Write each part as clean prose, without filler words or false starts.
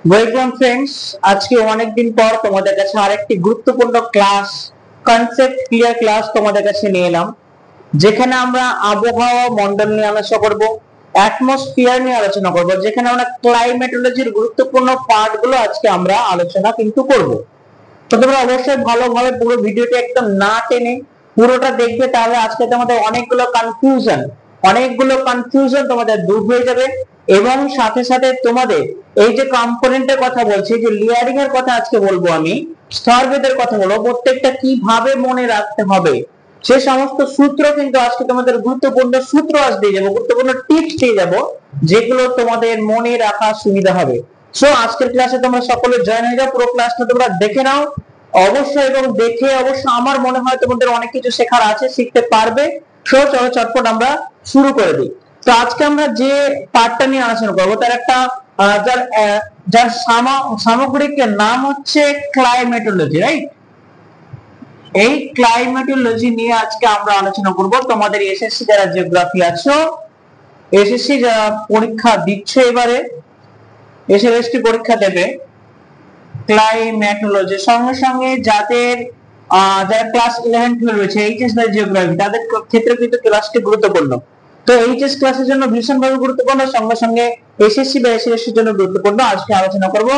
Welcome friends, আজকে অনেক দিন পর তোমাদের কাছে আরেকটি গুরুত্বপূর্ণ ক্লাস, কনসেপ্ট ক্লিয়ার ক্লাস তোমাদের কাছে নিয়ে এলাম, যেখানে আমরা আবহাওয়া মণ্ডল নিয়ে আলোচনা করব, অ্যাটমসফিয়ার নিয়ে আলোচনা করব, যেখানে আমরা ক্লাইমেটোলজির গুরুত্বপূর্ণ পার্ট গুলো আজকে আমরা আলোচনা কিন্তু করব। তো তোমরা অবশ্যই ভালোভাবে পুরো ভিডিওটি একদম না টেনে পুরোটা দেখবে, তাহলে আজকে তোমাদের অনেকগুলো কনফিউশন তোমাদের দূর হয়ে যাবে। এবং সাথে সাথে তোমাদের এই যে কম্পোনেন্টের কথা বলছি, যে লেয়ারিং এর কথা আজকে বলবো, আমি স্তরভেদের কথা বলবো, প্রত্যেকটা কিভাবে মনে রাখতে হবে সে সমস্ত সূত্র কিন্তু আজকে তোমাদের গুরুত্বপূর্ণ সূত্র আজ দিয়ে যাবো, গুরুত্বপূর্ণ টিপস দিয়ে যাবো, যেগুলো তোমাদের মনে রাখা সুবিধা হবে। সো আজকের ক্লাসে তোমরা সকলে জয়েন হয়ে যাও, পুরো ক্লাসটা তোমরা দেখে নাও অবশ্যই, এবং দেখে অবশ্যই আমার মনে হয় তোমাদের অনেক কিছু শেখার আছে, শিখতে পারবে। সো চলো চটপট আমরা শুরু করে দিই। তো আজকে আমরা যে পার্টটা নিয়ে আলোচনা করবো তার একটা যার সামগ্রিক নাম হচ্ছে ক্লাইমেটোলজি, রাইট? এই ক্লাইমেটোলজি নিয়ে আজকে আমরা আলোচনা করব। তোমাদের এসএসসি যারা জিওগ্রাফি আছো, এসএসসি যারা পরীক্ষা দিচ্ছে, এবারে এসএসসি পরীক্ষা দেবে ক্লাইমেটোলজি, সঙ্গে সঙ্গে যাদের যারা ক্লাস 11-12 রয়েছে এইচএস বা জিওগ্রাফি, তাদের ক্ষেত্রে কিন্তু ক্লাসটি গুরুত্বপূর্ণ। তো এইচএস ক্লাসের জন্য ভীষণভাবে গুরুত্বপূর্ণ, সঙ্গে সঙ্গে এসএসসি বা এসএসসির জন্য গুরুত্বপূর্ণ। আজকে আলোচনা করব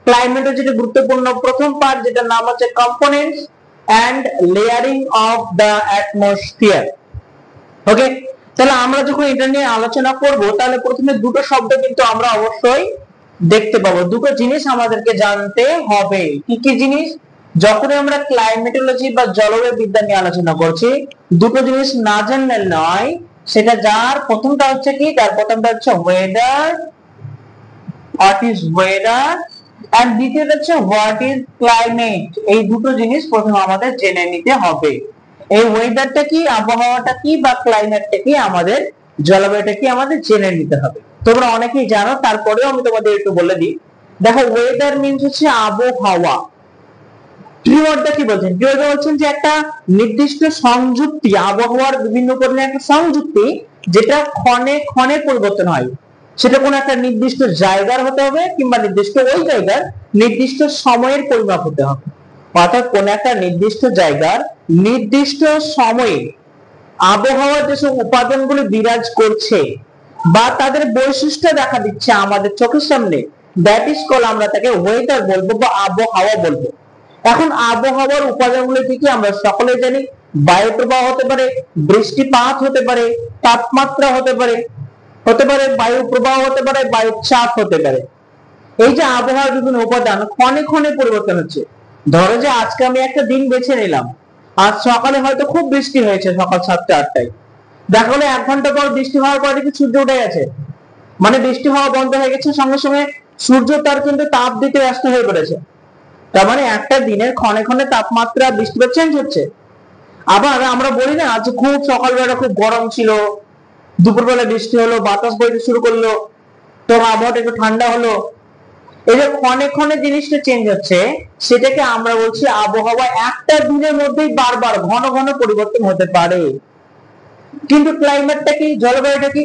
ক্লাইমেটোলজির গুরুত্বপূর্ণ প্রথম পার্ট, যেটার নাম হচ্ছে components and layering of the atmosphere. Okay, তাহলে আমরা যখন এটা নিয়ে আলোচনা করব, তাহলে প্রথমে দুটো শব্দ কিন্তু আমরা অবশ্যই দেখতে পাবো, দুটো জিনিস আমাদেরকে জানতে হবে। কি কি জিনিস? যখন আমরা ক্লাইমেটোলজি বা জলবায়ু বিদ্যা নিয়ে আলোচনা করছি, দুটো জিনিস না জানলে নয়। সেটা যার প্রথমটা হচ্ছে কি, তার প্রথমটা হচ্ছে ওয়েদার, হোয়াট ইজ ওয়েদার, আর দ্বিতীয়টা হচ্ছে হোয়াট ইজ ক্লাইমেট। এই দুটো জিনিস প্রথমে আমাদের জেনে নিতে হবে। এই ওয়েদারটা কি, আবহাওয়াটা কি, বা ক্লাইমেটটা কি, আমাদের জলবায়ুটা কি, আমাদের জেনে নিতে হবে। তোমরা অনেকেই জানো, তারপরেও আমি তোমাদের একটু বলে দিই। দেখো, ওয়েদার মিন্স হচ্ছে আবহাওয়া। কিওয়ার্ডটা কি বলছেন? কিওয়ার্ড বলছেন যে একটা নির্দিষ্ট সংযুক্তি, আবহাওয়ার বিভিন্ন উপকরণের একটা সংযুক্তি, যেটা ক্ষণে ক্ষণে পরিবর্তন হয়। সেটা কোনো একটা নির্দিষ্ট জায়গার হতে হবে, কিংবা নির্দিষ্ট ওই জায়গার নির্দিষ্ট সময়ের পরিমাপ হতে হবে। অর্থাৎ কোন একটা নির্দিষ্ট জায়গার নির্দিষ্ট সময়ে আবহাওয়ার যেসব উপাদানগুলো বিরাজ করছে বা তাদের বৈশিষ্ট্য দেখা দিচ্ছে আমাদের চোখের সামনে, দ্যাট ইজ কল, আমরা তাকে ওয়েদার বলবো বা আবহাওয়া বলবো। এখন আবহাওয়ার উপাদানগুলো কি কি আমরা সকলে জানি। বায়ু প্রবাহ হতে পারে, বৃষ্টিপাত হতে পারে, তাপমাত্রা হতে পারে, বায়ু প্রবাহ হতে পারে, বায়ু চাপ হতে পারে। এই যে আবহাওয়ার বিভিন্ন উপাদান ক্ষণে ক্ষণে পরিবর্তন হচ্ছে। ধরো যে আজকে আমি একটা দিন বেছে নিলাম, আজ সকালে হয়তো খুব বৃষ্টি হয়েছে, সকাল 7টা-8টায়। দেখা গেলো 1 ঘন্টা পর বৃষ্টি হওয়ার পরে কি সূর্য উঠে গেছে, মানে বৃষ্টি হওয়া বন্ধ হয়ে গেছে, সঙ্গে সঙ্গে সূর্য তার কিন্তু তাপ দিতে ব্যস্ত হয়ে পড়েছে। তার মানে একটা দিনের ক্ষণে ক্ষণে তাপমাত্রা, বৃষ্টিপাত চেঞ্জ হচ্ছে। আবার আমরা বলি না, আজ খুব সকালবেলা খুব গরম ছিল, দুপুরবেলা বৃষ্টি হলো, বাতাস বইতে শুরু করলো, তো আবহাওয়াটা একটু ঠান্ডা হলো। এই যে ক্ষণে ক্ষণে জিনিসটা চেঞ্জ হচ্ছে, সেটাকে আমরা বলছি আবহাওয়া। একটা দিনের মধ্যেই বারবার ঘন ঘন পরিবর্তন হতে পারে। কিন্তু ক্লাইমেটটা কি, জলবায়ুটা কি?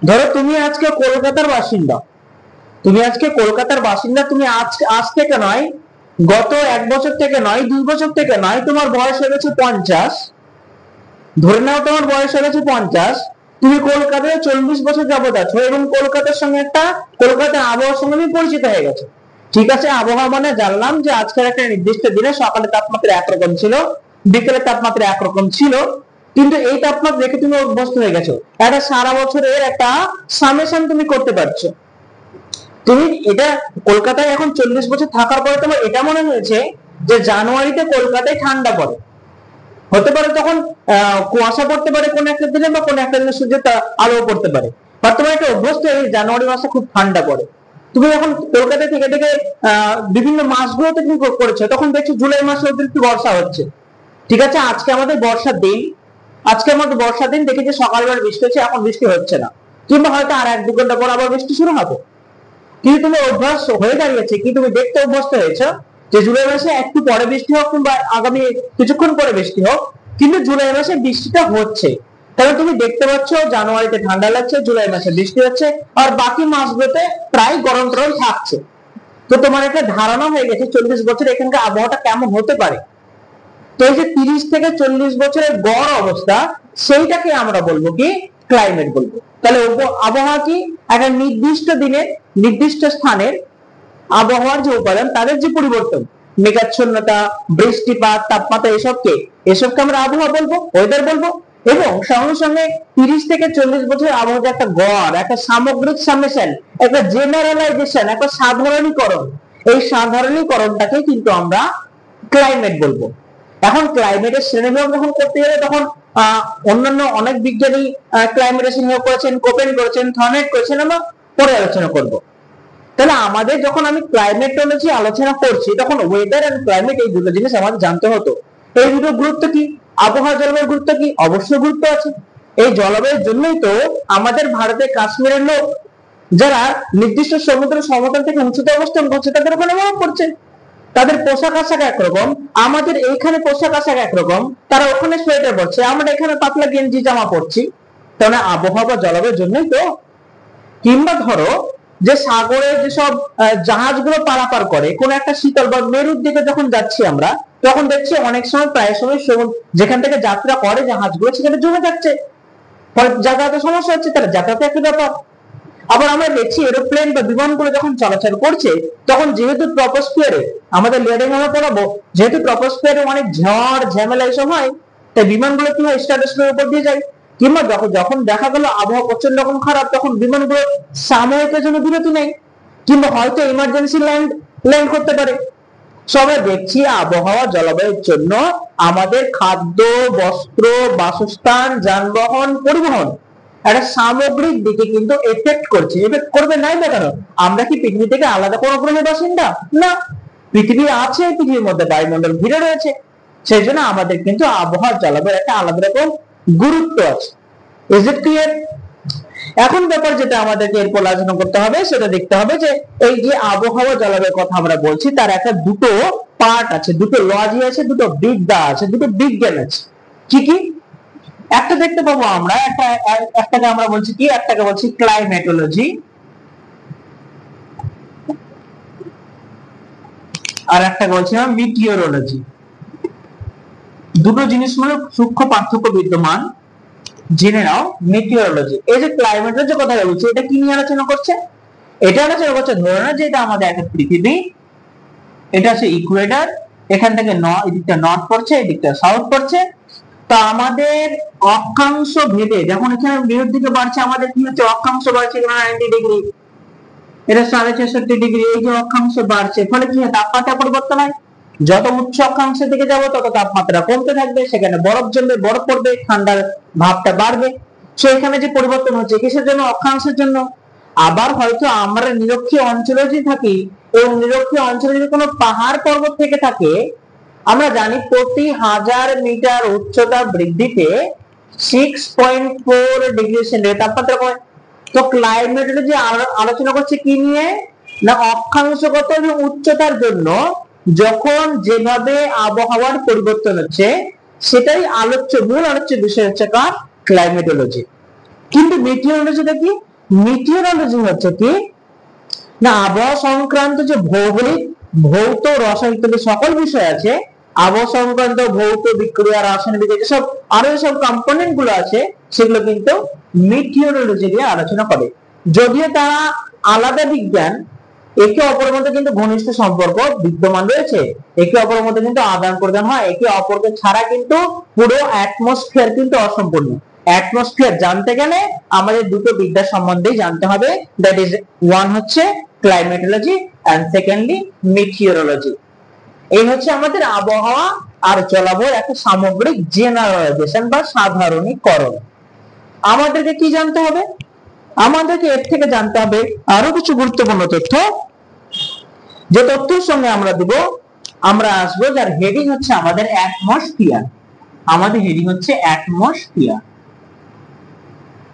ধরো তুমি আজকে কলকাতার বাসিন্দা, তুমি আজ থেকে নয়, গত 1 বছর থেকে নয়, 2 বছর থেকে নয়, তোমার বয়স হয়ে গেছে 50। ধরে নাও তোমার বয়স হয়ে গেছে 50, তুমি কলকাতায় 40 বছর যাবত আছো, এবং কলকাতার আবহাওয়ার সঙ্গে তুমি পরিচিত হয়ে গেছো। ঠিক আছে, আবহাওয়া মানে জানলাম যে আজকের একটা নির্দিষ্ট দিনে সকালে তাপমাত্রা একরকম ছিল, বিকেলে তাপমাত্রা একরকম ছিল, কিন্তু এই তাপমাত্রা দেখে তুমি অভ্যস্ত হয়ে গেছো। একটা সারা বছরের একটা সামেশন তুমি করতে পারছো। তুমি এটা কলকাতায় এখন 40 বছর থাকার পরে তোমার এটা মনে হয়েছে যে জানুয়ারিতে কলকাতায় ঠান্ডা পড়ে, হতে পারে তখন কুয়াশা পড়তে পারে কোন একটা দিনে, বা কোন একটা দিনে সূর্যের আলো পড়তে পারে, বা তোমার একটা অভ্যস্ত হয়ে জানুয়ারি মাসে খুব ঠান্ডা পড়ে। তুমি যখন কলকাতা থেকে থেকে বিভিন্ন মাসগুলোতে তুমি করেছো, তখন দেখছো জুলাই মাসে অতিরিক্ত বর্ষা হচ্ছে। ঠিক আছে, আজকে আমাদের বর্ষার দিন, দেখি যে সকালবেলা বৃষ্টি হচ্ছে, এখন বৃষ্টি হচ্ছে না, কিংবা হয়তো আর 1-2 ঘন্টা পর আবার বৃষ্টি শুরু হবে। কিন্তু তুমি অভ্যাস হয়ে দাঁড়িয়েছে কি, তুমি দেখতে অভ্যস্ত হয়েছো যে জুলাই মাসে একটু পরে বৃষ্টি হোক, কিংবা আগামী কিছুক্ষণ পরে বৃষ্টি হোক, কিন্তু জুলাই মাসে বৃষ্টিটা হচ্ছে। তাহলে তুমি দেখতে পাচ্ছ জানুয়ারিতে ঠান্ডা লাগছে, জুলাই মাসে বৃষ্টি হচ্ছে, আর বাকি মাসগুলোতে প্রায় গরম টরম থাকছে। তো তোমার একটা ধারণা হয়ে গেছে 40 বছর এখানকার আবহাওয়াটা কেমন হতে পারে। তো এই যে 30 থেকে 40 বছরের গড় অবস্থা, সেইটাকে আমরা বলবো কি ক্লাইমেট বলবো। তাহলে আবহাওয়া কি একটা নির্দিষ্ট দিনের নির্দিষ্ট স্থানের আবহাওয়ার যে উপাদান তাদের যে পরিবর্তন, মেঘাচ্ছন্নতা, বৃষ্টিপাত, তাপমাত্রা, এসবকে আমরা আবহাওয়া বলবো, ওয়েদার বলবো। এবং সঙ্গে সঙ্গে 30 থেকে 40 বছরের আবহাওয়ার একটা গড়, একটা সামগ্রিক সামেশন, একটা জেনারেলাইজেশন, একটা সাধারণীকরণ, এই সাধারণীকরণটাকে কিন্তু আমরা ক্লাইমেট বলবো। এখন ক্লাইমেটের শ্রেণীবিভাগ যখন করতে গেলে তখন অন্যান্য অনেক বিজ্ঞানী ক্লাইমেটের শ্রেণীবিভাগ করেছেন, কোপেন করেছেন, থর্নেট করেছেন, আমরা পরে আলোচনা করব। তাহলে আমাদের যখন আমি ক্লাইমেটোলজি আলোচনা করছি তখন ওয়েদার এন্ড ক্লাইমেট এই দুটো জিনিস আমাদের জানতে হতো। এই দুটো গুরুত্ব কি, আবহাওয়া জলবায়ুর গুরুত্ব কি, অবশ্যই গুরুত্ব আছে। এই জলবায়ুর জন্যই তো আমাদের ভারতের কাশ্মীরের লোক যারা নির্দিষ্ট সমুদ্র সমতল থেকে উঁচুতে অবস্থান করছে তাদের ওখানে বরফ পড়ছে, তাদের পোশাক আশাক একরকম, আমাদের এইখানে পোশাক আশাক একরকম, তারা ওখানে সোয়েটার পরছে, আমরা এখানে পাতলা গেঞ্জি জামা পরছি। তাহলে আবহাওয়া জলবায়ুর জন্যই তো। কিংবা ধরো যে সাগরে যেসব জাহাজগুলো পারাপার করে কোন একটা শীতল বা মেরুর দিকে যখন যাচ্ছি আমরা, তখন দেখছি অনেক সময় প্রায় সময় যেখান থেকে যাত্রা করে জাহাজগুলো সেখানে জমে যাচ্ছে, যাতায়াতের সমস্যা হচ্ছে, তারা যাতায়াতে একটা ব্যাপার। আবার আমরা দেখছি এরোপ্লেন বা বিমানগুলো যখন চলাচল করছে তখন যেহেতু ট্রপোস্ফিয়ারে, আমাদের লিয়ারিং আমরা পড়াবো, যেহেতু ট্রপোস্ফিয়ারে অনেক ঝড় ঝামেলা এসব হয়, তাই বিমানগুলো কি হয় স্ট্র্যাটোস্ফিয়ারের উপর দিয়ে যায়। কিংবা যখন দেখা গেল আবহাওয়া প্রচন্ড রকম খারাপ, তখন বিমানগুলো সাময়িকের জন্য বিরতি নেয়, কিংবা হয়তো ইমার্জেন্সি ল্যান্ড করতে পারে। সবাই দেখছি আবহাওয়া জলবায়ুর জন্য আমাদের খাদ্য, বস্ত্র, বাসস্থান, যানবাহন, পরিবহন একটা সামগ্রিক দিকে কিন্তু এফেক্ট করছে। এফেক্ট করবে নাই না কেন? আমরা কি পৃথিবী থেকে আলাদা কোনো গ্রহের বাসিন্দা? না, পৃথিবী আছে, পৃথিবীর মধ্যে বায়ুমণ্ডল ঘিরে রয়েছে, সেই জন্য আমাদের কিন্তু আবহাওয়া জলবায়ুর একটা আলাদা রকম গুরুত্ব আছে। Is it clear? এখন ব্যাপার যেটা আমাদেরকে এরপর আলোচনা করতে হবে সেটা দেখতে হবে যে এই যে আবহাওয়া জলবায়ুর কথা আমরা বলছি তার একটা দুটো পার্ট আছে, দুটো লজি আছে, দুটো বিদ্যা আছে, দুটো বিজ্ঞান আছে। কি কি? একটা দেখতে পাবো আমরা, একটাকে আমরা বলছি কি, একটাকে বলছি ক্লাইমেটোলজি, আর একটাকে বলছি মিটিওরোলজি। দুটো জিনিস মধ্যে সূক্ষ্ম পার্থক্য বিদ্যমান, জেনে নাও। মিটিওরোলজি, এই যে ক্লাইমেটের যে কথা বলছি এটা কি নিয়ে আলোচনা করছে? এটা আলোচনা করছে ধরে না যে এটা আমাদের একটা পৃথিবী, এটা হচ্ছে ইকুয়েটর, এখান থেকে এদিকটা নর্থ পড়ছে, এদিকটা সাউথ পড়ছে। তা আমাদের অক্ষাংশ ভেদে যখন এখানে বিরোধ দিকে বাড়ছে, আমাদের কি হচ্ছে অক্ষাংশ বাড়ছে 90 ডিগ্রি, এটা 66.5 ডিগ্রি, এই যে অক্ষাংশ বাড়ছে ফলে কি হয় তাপমাত্রা পরিবর্তন হয়। যত উচ্চ অক্ষাংশের দিকে যাব তত তাপমাত্রা কমতে থাকবে, সেখানে বরফ জমবে, বরফ পড়বে, ঠান্ডার ভাবটা বাড়বে। সো এখানে যে পরিবর্তন হচ্ছে কিসের জন্য? অক্ষাংশের জন্য। আবার হয়তো আমরা নিরক্ষীয় অঞ্চলে যদি থাকি এবং নিরক্ষীয় অঞ্চলে যদি কোনো পাহাড় পর্বত থেকে থাকে, আমরা জানি প্রতি 1000 মিটার উচ্চতা বৃদ্ধিতে 6.4 ডিগ্রি সেন্টিগ্রেড তাপমাত্রা কমে। তো ক্লাইমেটোলজি আলোচনা করছে কি নিয়ে না, অক্ষাংশগত উচ্চতার জন্য যখন যেভাবে আবহাওয়ার পরিবর্তন হচ্ছে সেটাই মূল আলোচ্য বিষয় হচ্ছে কার? ক্লাইমেটোলজি। কিন্তু মিটিওরোলজিটা কি? মিটিওরোলজি হচ্ছে কি না, আবহাওয়া সংক্রান্ত যে ভৌগোলিক, ভৌত, রসায়ন ইত্যাদি সকল বিষয় আছে, আবহাওয়া সংক্রান্ত ভৌত বিক্রিয়া, রাসায়নিক বিক্রিয়া, যেসব আরো যেসব কম্পোনেন্ট গুলো আছে সেগুলো কিন্তু মিটিওরোলজি দিয়ে আলোচনা করে। যদিও তারা আলাদা বিজ্ঞান, একে অপরের মধ্যে কিন্তু ঘনিষ্ঠ সম্পর্ক বিদ্যমান রয়েছে, একে অপরের মধ্যে কিন্তু আদান প্রদান হয়, একে অপরকে ছাড়া কিন্তু পুরো অ্যাটমসফিয়ার কিন্তু অসম্পূর্ণ। অ্যাটমসফিয়ার জানতে গেলে আমাদের দুটো বিদ্যা সম্বন্ধেই জানতে হবে, দ্যাট ইজ ওয়ান হচ্ছে ক্লাইমেটোলজি এন্ড সেকেন্ডলি মিটিওরোলজি। এই হচ্ছে আমাদের আবহাওয়া আর জলবায়ুর একটা সামগ্রিক জেনারেলাইজেশন বা সাধারণীকরণ। আমাদেরকে কি জানতে হবে? আমাদেরকে এর থেকে জানতে হবে আরো কিছু গুরুত্বপূর্ণ তথ্য, যে তথ্যের সঙ্গে আমরা আসবো যার হেডিং হচ্ছে আমাদের অ্যাটমসফিয়ার। আমাদের হেডিং হচ্ছে অ্যাটমসফিয়ার।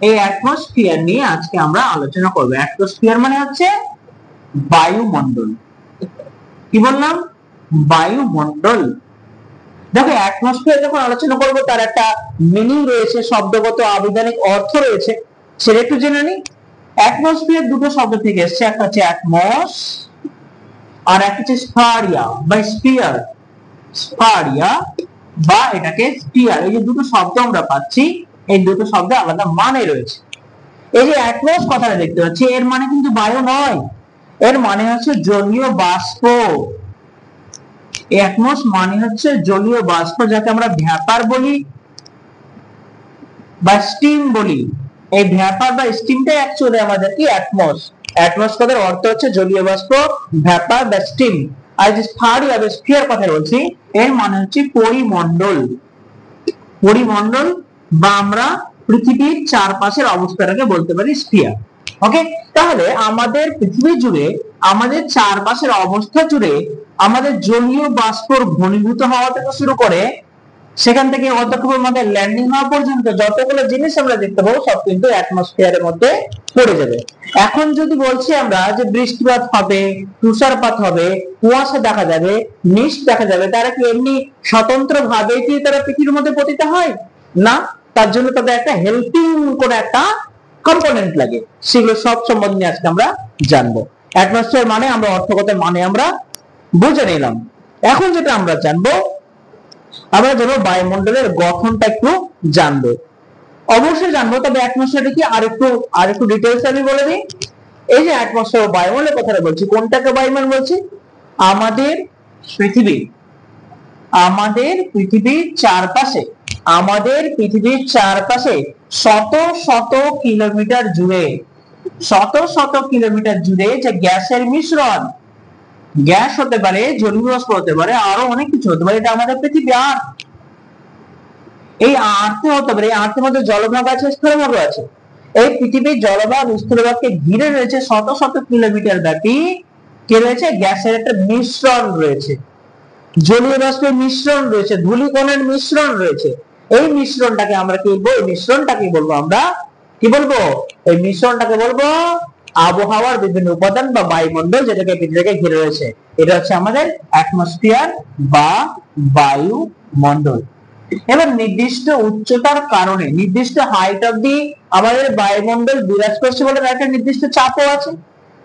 এই অ্যাটমসফিয়ার নিয়ে আজকে আমরা আলোচনা করব। অ্যাটমসফিয়ার মানে হচ্ছে বায়ুমণ্ডল। কি বললাম? বায়ুমণ্ডল। দেখো অ্যাটমসফিয়ার যখন আলোচনা করব তার একটা মিনিং রয়েছে, শব্দগত আবিধানিক অর্থ রয়েছে, সেটা একটু জেনে নিই। অ্যাটমসফিয়ার দুটো শব্দ থেকে এসেছে, একটা হচ্ছে অ্যাটমস আর একটা হচ্ছে স্ফারিয়া বা স্পিয়ার, স্ফারিয়া বা এটাকে স্পিয়ার। এই যে দুটো শব্দ আমরা পাচ্ছি, এই দুটো শব্দ আলাদা মানে রয়েছে। এই যে অ্যাটমস কথাটা দেখতে পাচ্ছি, এর মানে কিন্তু বায়ু নয়, এর মানে হচ্ছে জলীয় বাষ্প। অ্যাটমস মানে হচ্ছে জলীয় বাষ্প, যাকে আমরা ভ্যাপার বলি বা স্টিম বলি। এই ভ্যাপার বা স্টিমটাই অ্যাকচুয়ালি আমাদের কি অ্যাটমস। অ্যাটমস কথার অর্থ হচ্ছে জলীয় বাষ্প, ভ্যাপার বা স্টিম। আর যে স্ফারিয়া বা স্ফিয়ার কথা বলছি, এর মানে হচ্ছে পরিমণ্ডল। পরিমণ্ডল বা আমরা পৃথিবীর চারপাশের অবস্থাটাকে বলতে পারি স্ফিয়ার। ওকে, তাহলে আমাদের পৃথিবী জুড়ে, আমাদের চারপাশের অবস্থা জুড়ে আমাদের জলীয় বাষ্পর ঘনীভূত হওয়া থেকে শুরু করে সেখান থেকে অতটুকুর মধ্যে ল্যান্ডিং হওয়া পর্যন্ত যতগুলো জিনিস আমরা দেখতে পাবো সব কিন্তু অ্যাটমসফিয়ারের মধ্যে পড়ে যাবে। এখন যদি বলছি আমরা যে বৃষ্টিপাত হবে, তুষারপাত হবে, কুয়াশা দেখা যাবে, মিস্ট দেখা যাবে, তারা কি এমনি স্বতন্ত্র ভাবে কি তারা পৃথিবীর মধ্যে পতিত হয়? না, তার জন্য তাদের একটা হেল্পিং করে একটা কম্পোনেন্ট লাগে। সেগুলো সব সম্বন্ধে আজকে আমরা জানবো। অ্যাটমসফিয়ার মানে আমরা অর্থগত মানে আমরা বুঝে নিলাম। এখন যেটা আমরা জানবো, আমরা জানবো বায়ুমণ্ডলের গঠনটা একটু জানবো, অবশ্যই জানবো। তবে অ্যাটমসফিয়ারটা কি আরেকটু ডিটেইলস আমি বলে দিই। এই যে অ্যাটমসফিয়ার বায়ুমণ্ডলের কথাটা বলছি, কোনটাকে বায়ুমণ্ডল বলছি? আমাদের পৃথিবী, আমাদের পৃথিবীর চারপাশে, আমাদের পৃথিবীর চারপাশে শত শত কিলোমিটার জুড়ে, শত শত কিলোমিটার জুড়ে যে গ্যাসের মিশ্রণ, গ্যাস হতে পারে, জলীয় বাষ্প হতে পারে, আরো অনেক কিছু হতে পারে, এটা আমাদের পৃথিবী। আর এই আর্থে হতে পারে, এই আর্থের মধ্যে জলভাগ আছে, স্থলভাগ আছে। এই পৃথিবীর জলভাগ স্থলভাগকে ঘিরে রয়েছে শত শত কিলোমিটার ব্যাপী কি রয়েছে? গ্যাসের একটা মিশ্রণ রয়েছে, জলীয় বাষ্পের মিশ্রণ রয়েছে, ধূলিকণের মিশ্রণ রয়েছে। এই মিশ্রণটাকে আমরা কি বলবো? এই মিশ্রণটাকে বলবো আমরা কি বলবো? এই মিশ্রণটাকে বলবো আবহাওয়ার বিভিন্ন উপাদান বা বায়ুমণ্ডল, যেটাকে পৃথিবীকে ঘিরে রয়েছে। এটা হচ্ছে আমাদের অ্যাটমসফিয়ার বা বায়ুমণ্ডল। এবার নির্দিষ্ট উচ্চতার কারণে, নির্দিষ্ট হাইট অবধি আমাদের বায়ুমণ্ডল বিরাজ করছে বলে একটা নির্দিষ্ট চাপও আছে।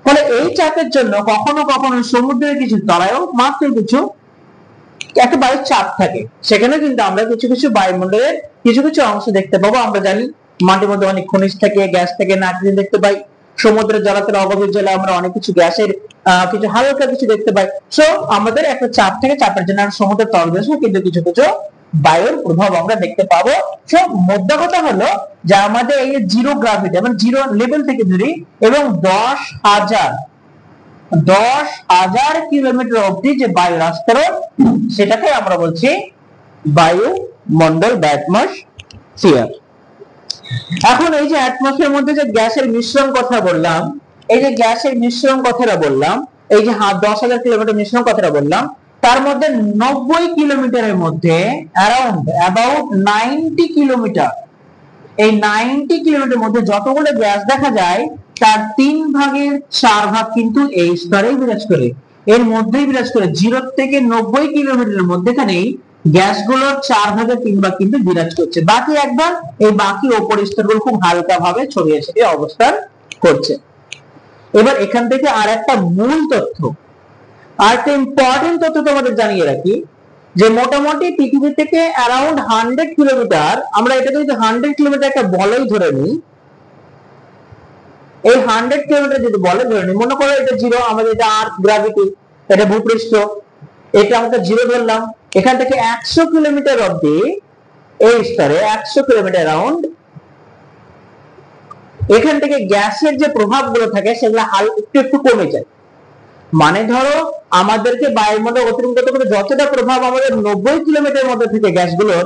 ফলে এই চাপের জন্য কখনো কখনো সমুদ্রের কিছু তলায়ও মাত্র কিছু একটা বায়ুর চাপ থাকে, সেখানে কিন্তু আমরা কিছু কিছু বায়ুমণ্ডলের কিছু কিছু অংশ দেখতে পাবো। আমরা জানি মাটির মধ্যে অনেক খনিজ থাকে, গ্যাস থেকে, নাইট্রোজেন দেখতে পাই। সমুদ্রের জলাতলে অগভীর জলে আমরা অনেক কিছু গ্যাসের কিছু হালকা কিছু দেখতে পাই। সো আমাদের একটা চাপ থেকে, চাপের জন্য সমুদ্রের তলদেশে কিন্তু কিছু কিছু বায়ুর প্রভাব আমরা দেখতে পাবো। সো মোদ্দা কথা হলো যে আমাদের এই জিরো গ্রাভিটি, মানে জিরো লেভেল থেকে ধরি এবং 10,000 কিলোমিটার অবধি যে বায়ুর আস্তরণ, সেটাকে আমরা বলছি বায়ুমণ্ডল বা অ্যাটমসফিয়ার। এখন এই যে অ্যাটমসফিয়ার মধ্যে যে গ্যাসের মিশ্রণ কথা বললাম, এই যে গ্যাসের মিশ্রণ কথাটা বললাম, এই যে 10,000 কিলোমিটার মিশ্রণ কথাটা বললাম, তার মধ্যে 90 কিলোমিটারের মধ্যে অ্যাবাউট 90 কিলোমিটার, এই 90 কিলোমিটার মধ্যে যতগুলো গ্যাস দেখা যায় তার 3/4 কিন্তু এই স্তরেই বিরাজ করে, এর মধ্যেই বিরাজ করে। 0 থেকে 90 কিলোমিটারের মধ্যেখানেই গ্যাসগুলোর 4/3 কিন্তু বিরাজ করছে। বাকি একবার এই বাকি উপর স্তরগুলো খুব হালকা ভাবে ছড়িয়ে ছিটিয়ে অবস্থান করছে। এবার এখান থেকে আর একটা মূল তথ্য, আর একটা ইম্পর্টেন্ট তথ্য তোমাদের জানিয়ে রাখি, যে মোটামুটি পৃথিবী থেকে অ্যারাউন্ড 100 কিলোমিটার, আমরা এটাকে যদি 100 কিলোমিটার একটা বলয় ধরে নিই, এই 100 কিলোমিটার যদি বলে ধরে নিই, মনে করো এটা জিরো, আমাদের এটা আর্থ গ্র্যাভিটি, এটা ভূপৃষ্ঠ, এটা আমরা জিরো ধরলাম। এখান থেকে 100 কিলোমিটার অবধি এই স্তরে 100 কিলোমিটার অ্যারাউন্ড, এখান থেকে গ্যাসের যে প্রভাবগুলো থাকে সেগুলো একটু একটু কমে যায়। মানে ধরো আমাদেরকে বায়ুমণ্ডল অতিরিক্ত করে যতটা প্রভাব আমাদের 90 কিলোমিটার মধ্যে থেকে গ্যাসগুলোর,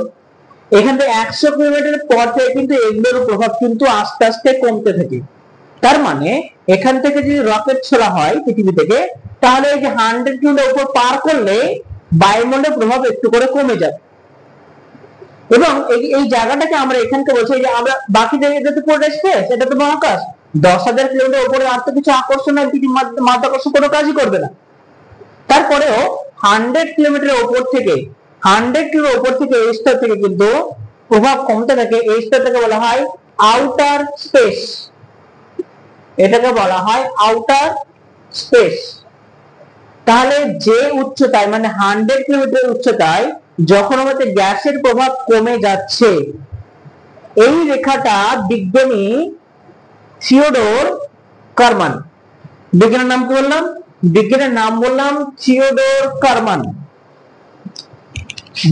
এখান থেকে 100 কিলোমিটার পর থেকে কিন্তু এগুলোর প্রভাব কিন্তু আস্তে আস্তে কমতে থাকে। তার মানে এখান থেকে যদি রকেট ছোড়া হয় পৃথিবী থেকে, তাহলে এই যে 100 কিলোমিটার উপর পার করলে বায়ুমণ্ডলের প্রভাব একটু করে কমে যাবে। এবং এই জায়গাটাকে আমরা এখানকে বলছি যে আমরা বাকি জায়গাটাতে পড়ে স্পেস, এটা তো মহাকাশ। 10,000 কিলোমিটার উপরে আর তো কিছু আকর্ষণ নাই, কিছু মাধ্যাকর্ষণ কোনো কাজই করবে না। তারপরেও 100 কিলোমিটার উপর থেকে, 100 কিলোমিটার উপর থেকে এই স্তর থেকে কিন্তু প্রভাব কমতে থাকে। এই স্তরটাকে বলা হয় আউটার স্পেস, এটাকে বলা হয় আউটার স্পেস। তাহলে যে উচ্চতায় মানে 100 কিলোমিটার উচ্চতায় যখন আমাদের গ্যাসের প্রভাব কমে যাচ্ছে, এই রেখাটা বিজ্ঞানী থিওডোর কারমান, বিজ্ঞানের নাম কি বললাম? বিজ্ঞানের নাম বললাম থিওডোর কারমান।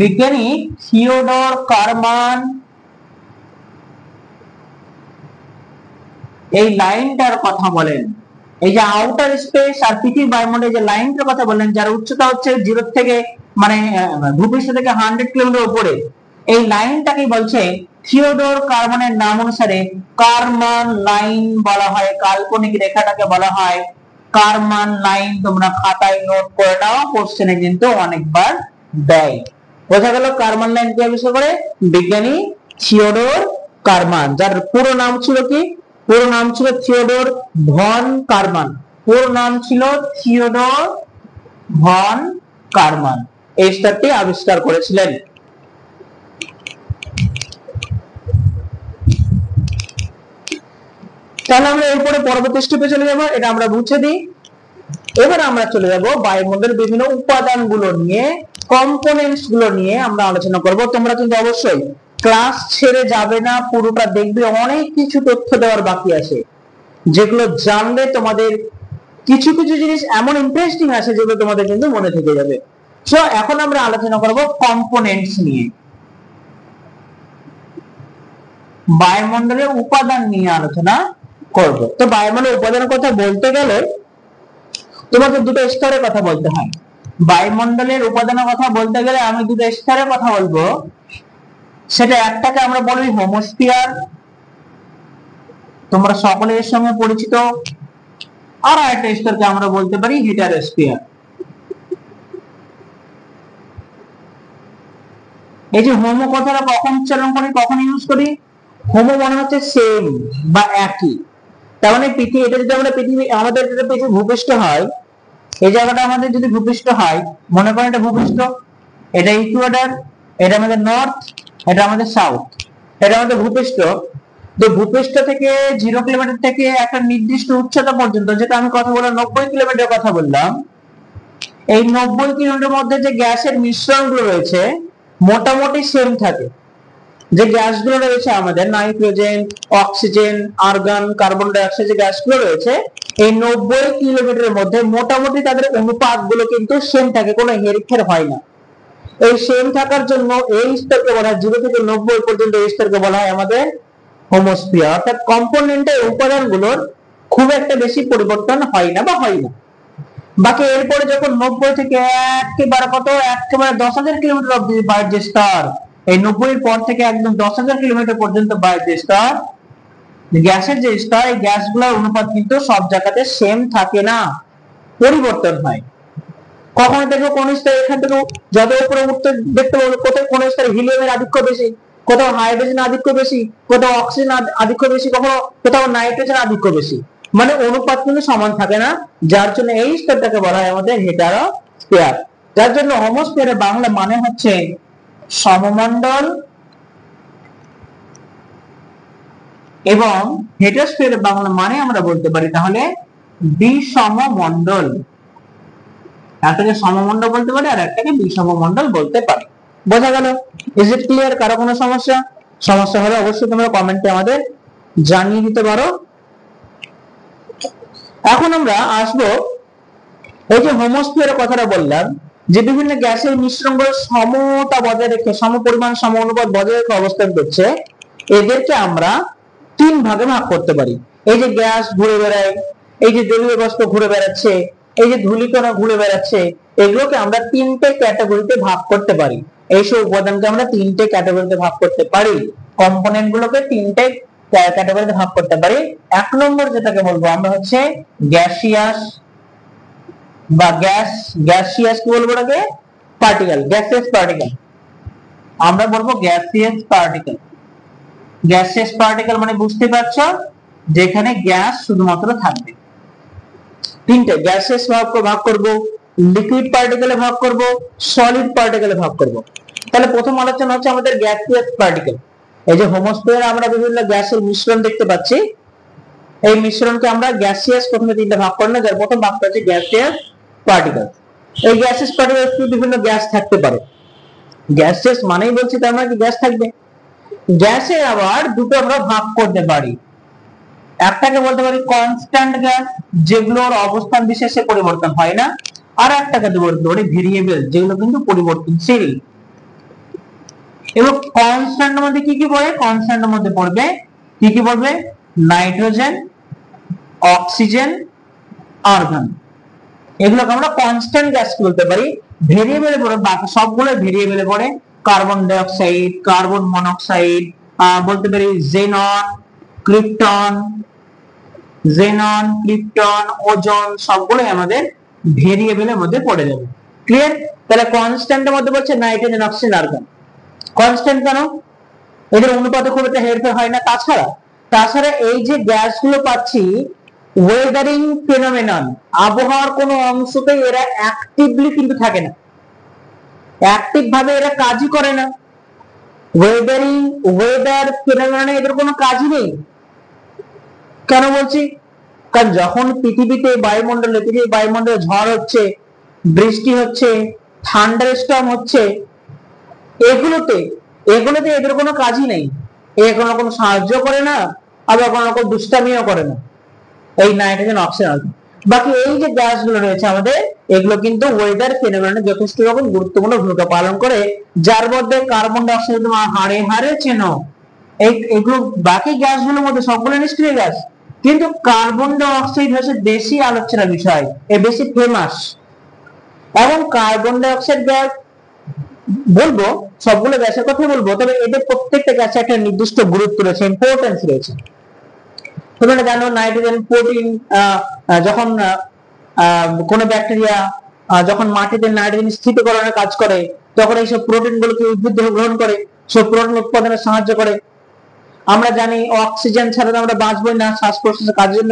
বিজ্ঞানী থিওডোর কারমান এই লাইনটার কথা বলেন। এই যে আউটার স্পেস আর পৃথিবীর বায়ুমণ্ডলে যে লাইনটার কথা বললেন, যার উচ্চতা হচ্ছে 0 থেকে মানে ভূপৃষ্ঠ থেকে 100 কিলোমিটার উপরে, এই লাইনটাকে বলছে থিওডোর কারমানের নাম অনুসারে কারমান লাইন বলা হয়। কাল্পনিক রেখাটাকে বলা হয় কারমান লাইন। তোমরা খাতায় নোট করে নাও, কোশ্চেনে কিন্তু অনেকবার দেয়। বোঝা গেল কারমান লাইন কি আবিষ্কার করে? বিজ্ঞানী থিওডোর কারমান, যার পুরো নাম ছিল কি? পুরো নাম ছিল থিওডোর ভন কারমান। পুরো নাম ছিল থিওডোর ভন কারমান। এই স্টারটি আবিষ্কার করেছিলেন। তাহলে আমরা এরপরে পরবর্তী স্টেপে চলে যাব, এটা আমরা বুঝে দিই। এবার আমরা চলে যাব বায়ুমণ্ডলের বিভিন্ন উপাদানগুলো নিয়ে, কম্পোনেন্টস গুলো নিয়ে আমরা আলোচনা করব। তোমরা কিন্তু অবশ্যই ক্লাস ছেড়ে যাবে না, পুরোটা দেখবে। অনেক কিছু তথ্য দেওয়ার বাকি আছে, যেগুলো জানলে তোমাদের কিছু কিছু জিনিস এমন ইন্টারেস্টিং আছে যেগুলো তোমাদের কিন্তু মনে থেকে যাবে। সো এখন আমরা আলোচনা করব কম্পোনেন্টস নিয়ে, বায়ুমণ্ডলের উপাদান নিয়ে আলোচনা করব। তো বায়ুমণ্ডলের উপাদানের কথা বলতে গেলে তোমাকে দুটো স্তরের কথা বলতে হয়। বায়ুমণ্ডলের উপাদানের কথা বলতে গেলে আমি দুটো স্তরের কথা বলবো। সেটা একটাকে আমরা বলি হোমোস্ফিয়ার, তোমরা সকলে এর সঙ্গে পরিচিত। আর একটা স্তরকে আমরা বলতে পারি হেটারোস্ফিয়ার। এই যে হোমো কথাটা কখন উচ্চারণ করি, কখন ইউজ করি? হোমো মানে হচ্ছে সেম বা একই। তার মানে পৃথিবী, এটা যদি আমরা পৃথিবী, আমাদের যদি পৃথিবী ভূপৃষ্ঠ হয়, এই জায়গাটা আমাদের যদি ভূপৃষ্ঠ হয়, মনে করেন এটা ভূপৃষ্ঠ, এটা ইকুয়েডর, এটা আমাদের নর্থ, এটা আমাদের সাউথ, এটা আমাদের ভূপৃষ্ঠ। তো ভূপৃষ্ঠ থেকে 0 কিলোমিটার থেকে একটা নির্দিষ্ট উচ্চতা পর্যন্ত, যেটা আমি কথা বললাম 90 কিলোমিটার কথা বললাম, এই 90 কিলোমিটার মধ্যে যে গ্যাসের মিশ্রণগুলো রয়েছে মোটামুটি সেম থাকে। যে গ্যাসগুলো রয়েছে আমাদের nitrogen, oxygen, argon, carbon die oxide, যে গ্যাসগুলো রয়েছে এই 90 কিলোমিটারের মধ্যে মোটামুটি তাদের অনুপাতগুলো কিন্তু সেম থাকে, কোনো হেরফের হয় না। এই সেম থাকার জন্য এই স্তরকে বলা হয় 0 থেকে 90 পর্যন্ত, এই স্তরকে বলা হয় আমাদের হোমোস্ফিয়ার। অর্থাৎ কম্পোনেন্টের উপাদানগুলোর খুব একটা বেশি পরিবর্তন হয় না বা হয় না। বাকি এরপরে যখন 90 থেকে একেবারে 10,000 কিলোমিটার অব্দি বাইরের যে স্তর, এই 90 এর পর থেকে একদম 10,000 কিলোমিটার পর্যন্ত বাইরের যে স্তর, গ্যাসের যে স্তর, এই গ্যাসগুলোর অনুপাত কিন্তু সব জায়গাতে সেম থাকে না, পরিবর্তন হয়। কখনো দেখো কোন স্তরে, এখান থেকে যত উপরে উঠতে দেখতে পাবো কোথাও কোন স্তরে হিলিয়ামের আধিক্য বেশি, কোথাও হাইড্রোজেন আধিক্য বেশি, কোথাও অক্সিজেন আধিক্য বেশি, কোথাও নাইট্রোজেন আধিক্য বেশি। মানে অনুপাত কিন্তু সমান থাকে না, যার জন্য এই স্তরটাকে বলা হয় আমাদের হেটারোস্ফিয়ার। যার জন্য হোমোস্ফিয়ারের বাংলা মানে হচ্ছে সমমণ্ডল, এবং হেটারোস্ফিয়ারের বাংলা মানে আমরা বলতে পারি তাহলে বিষমমণ্ডল। একটাকে সমমণ্ডল বলতে পারি আর একটাকে বিষমমণ্ডল বলতে পারি। বোঝা গেল? Is it clear? কারো কোনো সমস্যা? সমস্যা হলে অবশ্যই তোমরা কমেন্টে আমাদের জানিয়ে দিতে পারো। এখন আমরা আসবো, এই যে হোমোস্ফিয়ারের কথাটা বললাম, যে বিভিন্ন গ্যাসের মিশ্রণগুলো সমতা বজায় রেখে, সমপরিমাণ সম অনুপাত বজায় রেখে অবস্থান করছে, এদেরকে আমরা 3 ভাগে ভাগ করতে পারি। এই যে গ্যাস ঘুরে বেড়ায়, এই যে জলীয় বাষ্প ঘুরে বেড়াচ্ছে, এই যে ধূলিকণা ঘুরে বেড়াচ্ছে, এগুলোকে আমরা 3টে ক্যাটাগরিতে ভাগ করতে পারি। এইসব উপাদানকে আমরা 3টে ক্যাটাগরিতে ভাগ করতে পারি, কম্পোনেন্ট গুলোকে 3টে ক্যাটাগরিতে ভাগ করতে পারি। 1 নম্বর যেটাকে বলবো আমরা হচ্ছে গ্যাসিয়াস বা গ্যাসিয়াস, কি বলবো এটাকে? Particle, gaseous particle. আমরা বলবো গ্যাসিয়াস পার্টিকেল। গ্যাসিয়াস পার্টিকেল মানে বুঝতে পারছো, যেখানে গ্যাস শুধুমাত্র থাকবে। 3টে গ্যাসিয়াস ভাগ করব, লিকুইড পার্টিকেলে ভাগ করব, সলিড পার্টিকেলে ভাগ করব। তাহলে প্রথম আলোচনা হচ্ছে আমাদের গ্যাসিয়াস পার্টিকেল। এই যে হোমোস্ফিয়ারে আমরা বিভিন্ন গ্যাসের মিশ্রণ দেখতে পাচ্ছি, এই মিশ্রণকে আমরা গ্যাসিয়াস প্রথমে 3টে ভাগ করব, যার প্রথম ভাগটা হচ্ছে গ্যাসিয়াস পার্টিকেল। এই গ্যাসেস পার্টিকেলস বিভিন্ন গ্যাস থাকতে পারে। গ্যাসেস মানেই বলছি তার মানে কি গ্যাস থাকবে। গ্যাসের আবার দুটো আমরা ভাগ করতে পারি, একটাকে বলতে পারি কনস্ট্যান্ট গ্যাস যেগুলোর অবস্থান বিশেষে পরিবর্তন হয় না, আর একটাকে বলতে পারি ভেরিয়েবল যেগুলো কিন্তু পরিবর্তনশীল। এবং কনস্ট্যান্টের মধ্যে কি কি পড়ে? কনস্ট্যান্টের মধ্যে পড়বে কি কি পড়বে? নাইট্রোজেন, অক্সিজেন, আর্গন, এগুলোকে আমরা কনস্ট্যান্ট গ্যাস বলতে পারি। ভেরিয়েবলে পড়ে বাকি সবগুলো ভেরিয়েবলে পড়ে, carbon die oxide, carbon monoxide, বলতে পারি জেনন, ক্রিপ্টন, ওজোন, সবগুলোই আমাদের ভেরিয়েবলের মধ্যে পড়ে যাবে। ক্লিয়ার? তাহলে কনস্ট্যান্টের মধ্যে বলছে নাইট্রোজেন, অক্সিজেন, আর্গন। কনস্ট্যান্ট কেন? এদের অনুপাতে খুব একটা হেরফের হয় না। তাছাড়া এই যে গ্যাসগুলো পাচ্ছি, ওয়েদারিং ফেনোমেনন, আবহাওয়ার কোনো অংশতে এরা অ্যাক্টিভলি কিন্তু থাকে না, অ্যাক্টিভ ভাবে এরা কাজই করে না। ওয়েদার ফেনোমেননে এদের কোনো কাজই নেই। কেন বলছি? কারণ যখন পৃথিবীতে বায়ুমণ্ডলে ঝড় হচ্ছে, বৃষ্টি হচ্ছে, থান্ডার স্টর্ম হচ্ছে, এগুলোতে এদের কোনো কাজই নেই। এগুলো কোনো সাহায্য করে না, আবার কোনো রকম দুষ্টামিও করে না এই নাইট্রোজেন, অক্সিজেন। বাকি এই যে গ্যাসগুলো রয়েছে আমাদের, এগুলো কিন্তু ওয়েদার ফেনোমেননে যথেষ্ট রকম গুরুত্বপূর্ণ ভূমিকা পালন করে, যার মধ্যে কার্বন ডাই অক্সাইড তোমার হাড়ে হাড়ে চেনো। এগুলো বাকি গ্যাসগুলোর মধ্যে সবগুলো নিষ্ক্রিয় গ্যাস, কিন্তু কার্বন ডাই অক্সাইড হচ্ছে বেশি আলোচনার বিষয়, বেশি ফেমাস। এবং কার্বন ডাই অক্সাইড গ্যাস বলবো, সবগুলো গ্যাসের কথা বলবো, তবে এদের প্রত্যেকটা গ্যাসে একটা নির্দিষ্ট গুরুত্ব রয়েছে, ইম্পর্টেন্স রয়েছে। তোমরা জানো নাইট্রোজেন, প্রোটিন, যখন কোন ব্যাকটেরিয়া যখন মাটিতে নাইট্রোজেন স্থিতিকরণের কাজ করে, তখন এইসব প্রোটিন গুলোকে উদ্ভিদ গ্রহণ করে, সব প্রোটিন উৎপাদনে সাহায্য করে। আমরা জানি অক্সিজেন ছাড়া আমরা বাঁচবই না, শ্বাস প্রশ্বাসের কাজের জন্য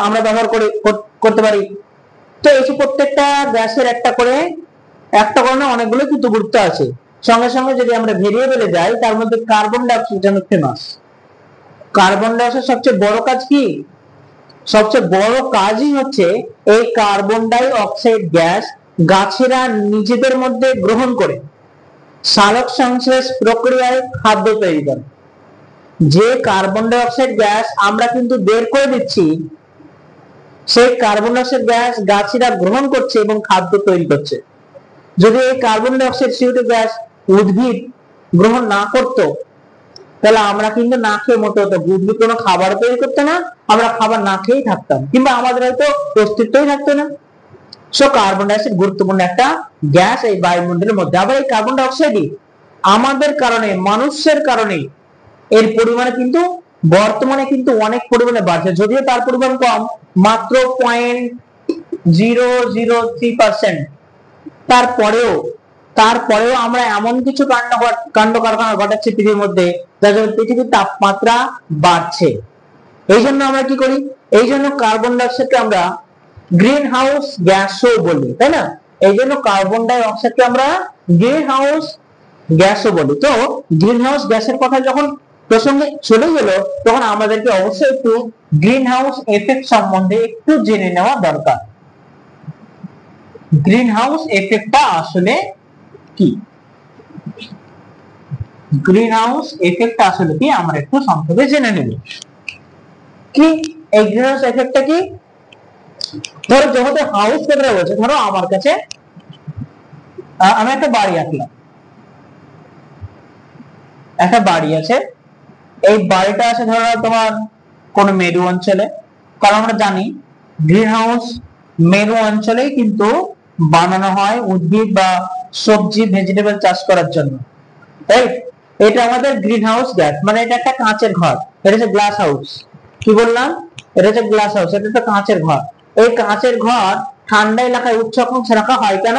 আমরা ব্যবহার করতে পারি। তো এই প্রত্যেকটা গ্যাসের একটা করে না অনেকগুলো কিন্তু গুরুত্ব আছে। সঙ্গে সঙ্গে যদি আমরা ভেরিয়েবলে যাই, তার মধ্যে carbon die oxide famous. Carbon die oxide সবচেয়ে বড় কাজ কি? সবচেয়ে বড় কাজই হচ্ছে এই কার্বন ডাই অক্সাইড গ্যাস গাছেরা নিজেদের মধ্যে গ্রহণ করে সালোক সংশ্লেষ প্রক্রিয়ায় খাদ্য তৈরি করে। যে কার্বন ডাই অক্সাইড গ্যাস আমরা কিন্তু বের করে দিচ্ছি, সেই কার্বন ডাই অক্সাইড গ্যাস গাছেরা গ্রহণ করছে এবং খাদ্য তৈরি করছে। যদি এই carbon die oxide CO2 gas উদ্ভিদ গ্রহণ না করতো, তাহলে আমরা কিন্তু না খেয়ে মতো হতো, উদ্ভিদ কোনো খাবার তৈরি করতে না, আমরা খাবার না খেয়েই থাকতাম, কিংবা আমাদের হয়তো অস্তিত্বই থাকতো না। সো কার্বন ডাই অক্সাইড গুরুত্বপূর্ণ একটা গ্যাস এই বায়ুমণ্ডলের মধ্যে। আবার এই কার্বন ডাই অক্সাইডই আমাদের কারণে, মানুষের কারণে এর পরিমাণে কিন্তু বর্তমানে কিন্তু অনেক পরিমাণে বাড়ছে, যদিও তার পরিমাণ কম, মাত্র 0.003%। তারপরেও আমরা এমন কিছু কাণ্ড কারখানা ঘটাচ্ছি পৃথিবীর মধ্যে, যার জন্য পৃথিবীর তাপমাত্রা বাড়ছে। এই জন্য আমরা কি করি? এই জন্য কার্বন ডাই অক্সাইডকে আমরা গ্রিন হাউস গ্যাসও বলি, তাই না? এই জন্য কার্বন ডাই অক্সাইডকে আমরা গ্রিন হাউস গ্যাসও বলি। তো গ্রিন হাউস গ্যাসের কথা যখন প্রসঙ্গে চলে গেল, তখন আমাদেরকে অবশ্যই একটু গ্রিন হাউস এফেক্ট সম্বন্ধে একটু জেনে নেওয়া দরকার। গ্রিন হাউস এফেক্টটা আসলে কি? গ্রিন হাউস এফেক্ট আসলে কি আমরা একটু সংক্ষেপে জেনে নেব। কি এই গ্রিন হাউস এফেক্টটা কি? ধরো যেহেতু হাউস কথা বলছে, ধরো আমার কাছে আমি একটা বাড়ি আঁকলাম, একটা বাড়ি আছে, এই বাড়িটা আছে ধরো তোমার কোন মেরু অঞ্চলে, কারণ আমরা জানি গ্রিন হাউস মেরু অঞ্চলেই কিন্তু বানানো হয় উদ্ভিদ বা সবজি ভেজিটেবল চাষ করার জন্য, তাই এটা আমাদের গ্রিন হাউস গ্যাস। মানে এটা একটা কাঁচের ঘর, এটা হচ্ছে গ্লাস হাউস। কি বললাম? এটা হচ্ছে গ্লাস হাউস, এটা একটা কাঁচের ঘর। এই কাঁচের ঘর ঠান্ডা এলাকায় উচ্চ অক্ষাংশে রাখা হয় কেন?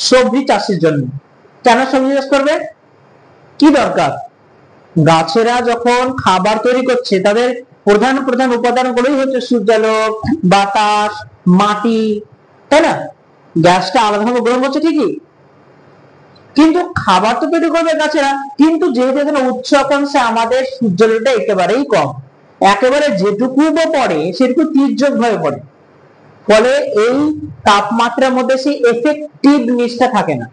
সবজি চাষের জন্য। কেন সবজি চাষ করবে? কি দরকার? গাছেরা যখন খাবার তৈরি করছে, তাদের প্রধান প্রধান উপাদানগুলোই হচ্ছে সূর্যালোক, বাতাস, মাটি, তাই না? গ্যাসটা আলাদাভাবে গ্রহণ করছে ঠিকই, কিন্তু খাবার তো তৈরি করবে গাছেরা। কিন্তু যেহেতু এখানে উচ্চ অক্ষাংশে আমাদের সূর্যালোকটা একেবারেই কম, একেবারে যেটুকু পড়ে সেটুকু তির্যক ভাবে পড়ে। ফলে এই তাপমাত্রার মধ্যে সেই এফেক্টিভনেসটা থাকে না।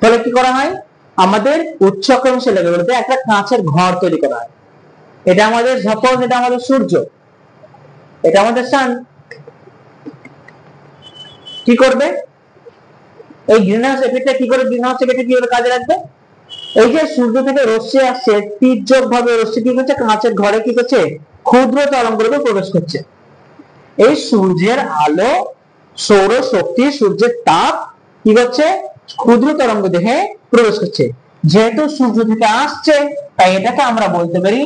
ফলে কি করা হয়, আমাদের উচ্চ অক্ষাংশের লেভেলগুলোতে একটা কাঁচের ঘর তৈরি করা হয়। এটা আমাদের সাপোজ এটা আমাদের সূর্য, এটা আমাদের সান। কি করবে এই গ্রিনহাউস এফেক্টটা, কি করে গ্রিনহাউস এফেক্টটা কিভাবে কাজে লাগবে? এই যে সূর্য থেকে রশ্মি আসছে, তির্যক ভাবে রশ্মি কি করছে, কাঁচের ঘরে কি করছে, ক্ষুদ্র তরঙ্গরূপে প্রবেশ করছে। এই সূর্যের আলো, সৌর শক্তি, সূর্যের তাপ কি করছে, ক্ষুদ্র তরঙ্গ দেহে প্রবেশ করছে। যেহেতু সূর্য থেকে আসছে, তাই এটাকে আমরা বলতে পারি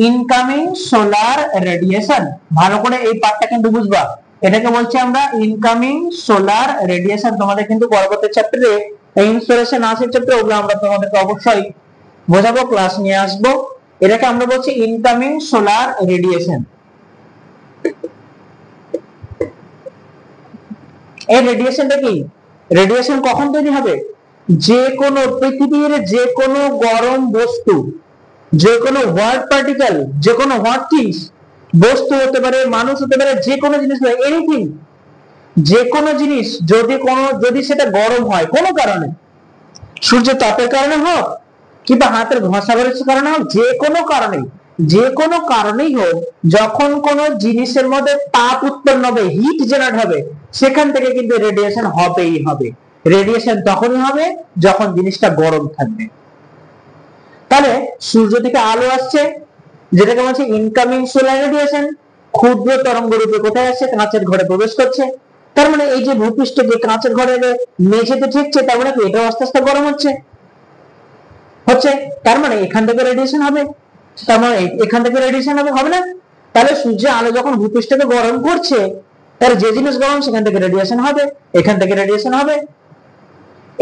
ইনকামিং সোলার রেডিয়েশন। ভালো করে এই পার্টটা কিন্তু বুঝবা, এটাকে বলছি আমরা ইনকামিং সোলার রেডিয়েশন। তোমাদের কিন্তু পরবর্তী চ্যাপ্টারে ইন্সপিরেশন আছে চ্যাপ্টার, ওগুলো আমরা তোমাদেরকে অবশ্যই বোঝাবো, ক্লাস নিয়ে আসবো। এটাকে আমরা বলছি ইনকামিং সোলার রেডিয়েশন। এই রেডিয়েশনটা কি, রেডিয়েশন কখন তৈরি হবে, যে কোনো পৃথিবীর যে কোনো গরম বস্তু, যে কোনো হোয়াট পার্টিকেল, যে কোনো হোয়াট থিংস, বস্তু হতে পারে, মানুষ হতে পারে, যে কোনো জিনিস, এনিথিং, যে কোনো জিনিস যদি সেটা গরম হয় কোনো কারণে, সূর্যের তাপের কারণে হোক কিংবা হাতের ঘষাঘষির কারণে হোক, যে কোনো কারণেই হোক, যখন কোনো জিনিসের মধ্যে তাপ উৎপন্ন হবে, হিট জেনারেট হবে, সেখান থেকে কিন্তু রেডিয়েশন হবেই হবে। রেডিয়েশন তখনই হবে যখন জিনিসটা গরম থাকবে। তাহলে সূর্য থেকে আলো আসছে, যেটাকে বলছে ইনকামিং সোলার রেডিয়েশন, ক্ষুদ্র তরঙ্গ রূপে কোথায় আসছে, কাঁচের ঘরে প্রবেশ করছে। তার মানে এই যে ভূপৃষ্ঠ যে কাঁচের ঘরে মেঝেতে ঠেকছে, তার মানে এটাও আস্তে আস্তে গরম হচ্ছে। তার মানে এখান থেকে রেডিয়েশন হবে, তার মানে এখান থেকে রেডিয়েশন হবে না? তাহলে সূর্যের আলো যখন ভূপৃষ্ঠকে গরম করছে, তার যে জিনিস গরম সেখান থেকে রেডিয়েশন হবে, এখান থেকে রেডিয়েশন হবে।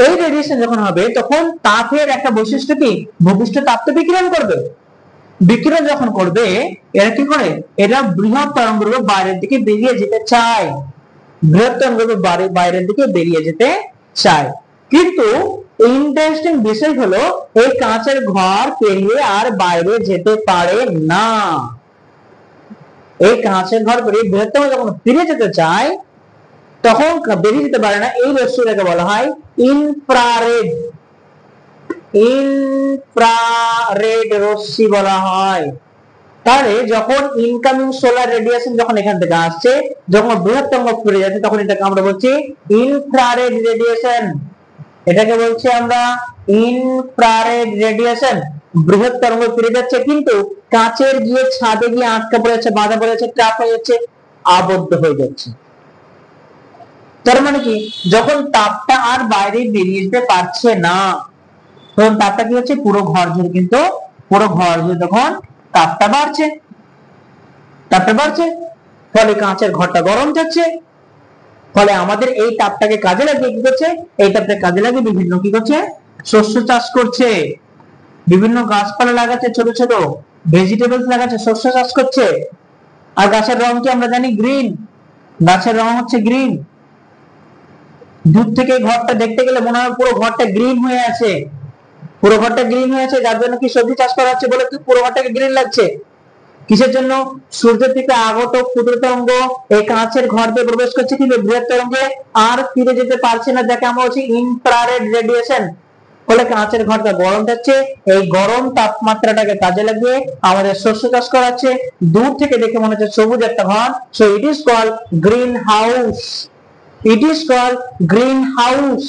এই রেডিয়েশন যখন হবে, তখন তাপের একটা বৈশিষ্ট্য কি, ভূপৃষ্ঠ তাপ তো বিকিরণ করবে। বিকিরণ যখন করবে, এরা কি করে, এরা বৃহৎ তরঙ্গরূপে বাইরের দিকে বেরিয়ে যেতে চায়, বৃহৎ তরঙ্গরূপে বাইরের দিকে বেরিয়ে যেতে চায়। কিন্তু ইন্টারেস্টিং বিষয় হলো, এই কাঁচের ঘর পেরিয়ে আর বাইরে যেতে পারে না। এই কাঁচের ঘর পেরিয়ে বৃহত্তম যখন ফিরে যেতে চায়, তখন বেরিয়ে যেতে পারে না। এই রশ্মিটাকে বলা হয় ইনফ্রারেড, ইনফ্রারেড রশ্মি বলা হয়। তাহলে যখন ইনকামিং সোলার রেডিয়েশন যখন এখান থেকে আসছে, যখন বৃহত্তম ফিরে যাচ্ছে, তখন এটাকে আমরা বলছি ইনফ্রারেড রেডিয়েশন। এটাকে বলছি আমরা ইনফ্রারেড রেডিয়েশন। বৃহৎ তরঙ্গ ফিরে যাচ্ছে, কিন্তু কাঁচের গিয়ে ছাদে গিয়ে আটকা পড়েছে, বাধা পড়েছে, ট্র্যাপ হয়ে যাচ্ছে, আবদ্ধ হয়ে যাচ্ছে। তার মানে কি, যখন তাপটা আর বাইরে বেরিয়ে যেতে পারছে না, তখন তাপটা কি হচ্ছে, পুরো ঘর জুড়ে কিন্তু, পুরো ঘর জুড়ে তখন তাপটা বাড়ছে, ফলে কাঁচের ঘরটা গরম যাচ্ছে। ফলে আমাদের এই তাপটাকে কাজে লাগিয়ে কি করছে, এই তাপটাকে কাজে লাগিয়ে বিভিন্ন কি করছে, শস্য চাষ করছে, বিভিন্ন গাছপালা লাগাচ্ছে, ছোট ছোট ভেজিটেবলস লাগাচ্ছে, শস্য চাষ করছে। আর গাছের রং কি আমরা জানি, গ্রিন। গাছের রং হচ্ছে গ্রিন। দূর থেকে ঘরটা দেখতে গেলে মনে হয় পুরো ঘরটা গ্রিন হয়ে আছে, পুরো ঘরটা গ্রিন হয়ে আছে। যার জন্য কি সবজি চাষ করা হচ্ছে বলে কি পুরো ঘরটাকে গ্রিন লাগছে। কিসের জন্য, সূর্যের থেকে আগত ক্ষুদ্র তরঙ্গ এই কাঁচের ঘর দিয়ে প্রবেশ করছে, কিন্তু বৃহৎ তরঙ্গে আর ফিরে যেতে পারছে না, যাকে আমরা বলছি ইনফ্রারেড রেডিয়েশন। ফলে কাঁচের ঘরটা গরম যাচ্ছে, এই গরম তাপমাত্রাটাকে কাজে লাগিয়ে আমাদের শস্য চাষ করা হচ্ছে। দূর থেকে দেখে মনে হচ্ছে সবুজ একটা ঘর, so it is called green house, it is called green house.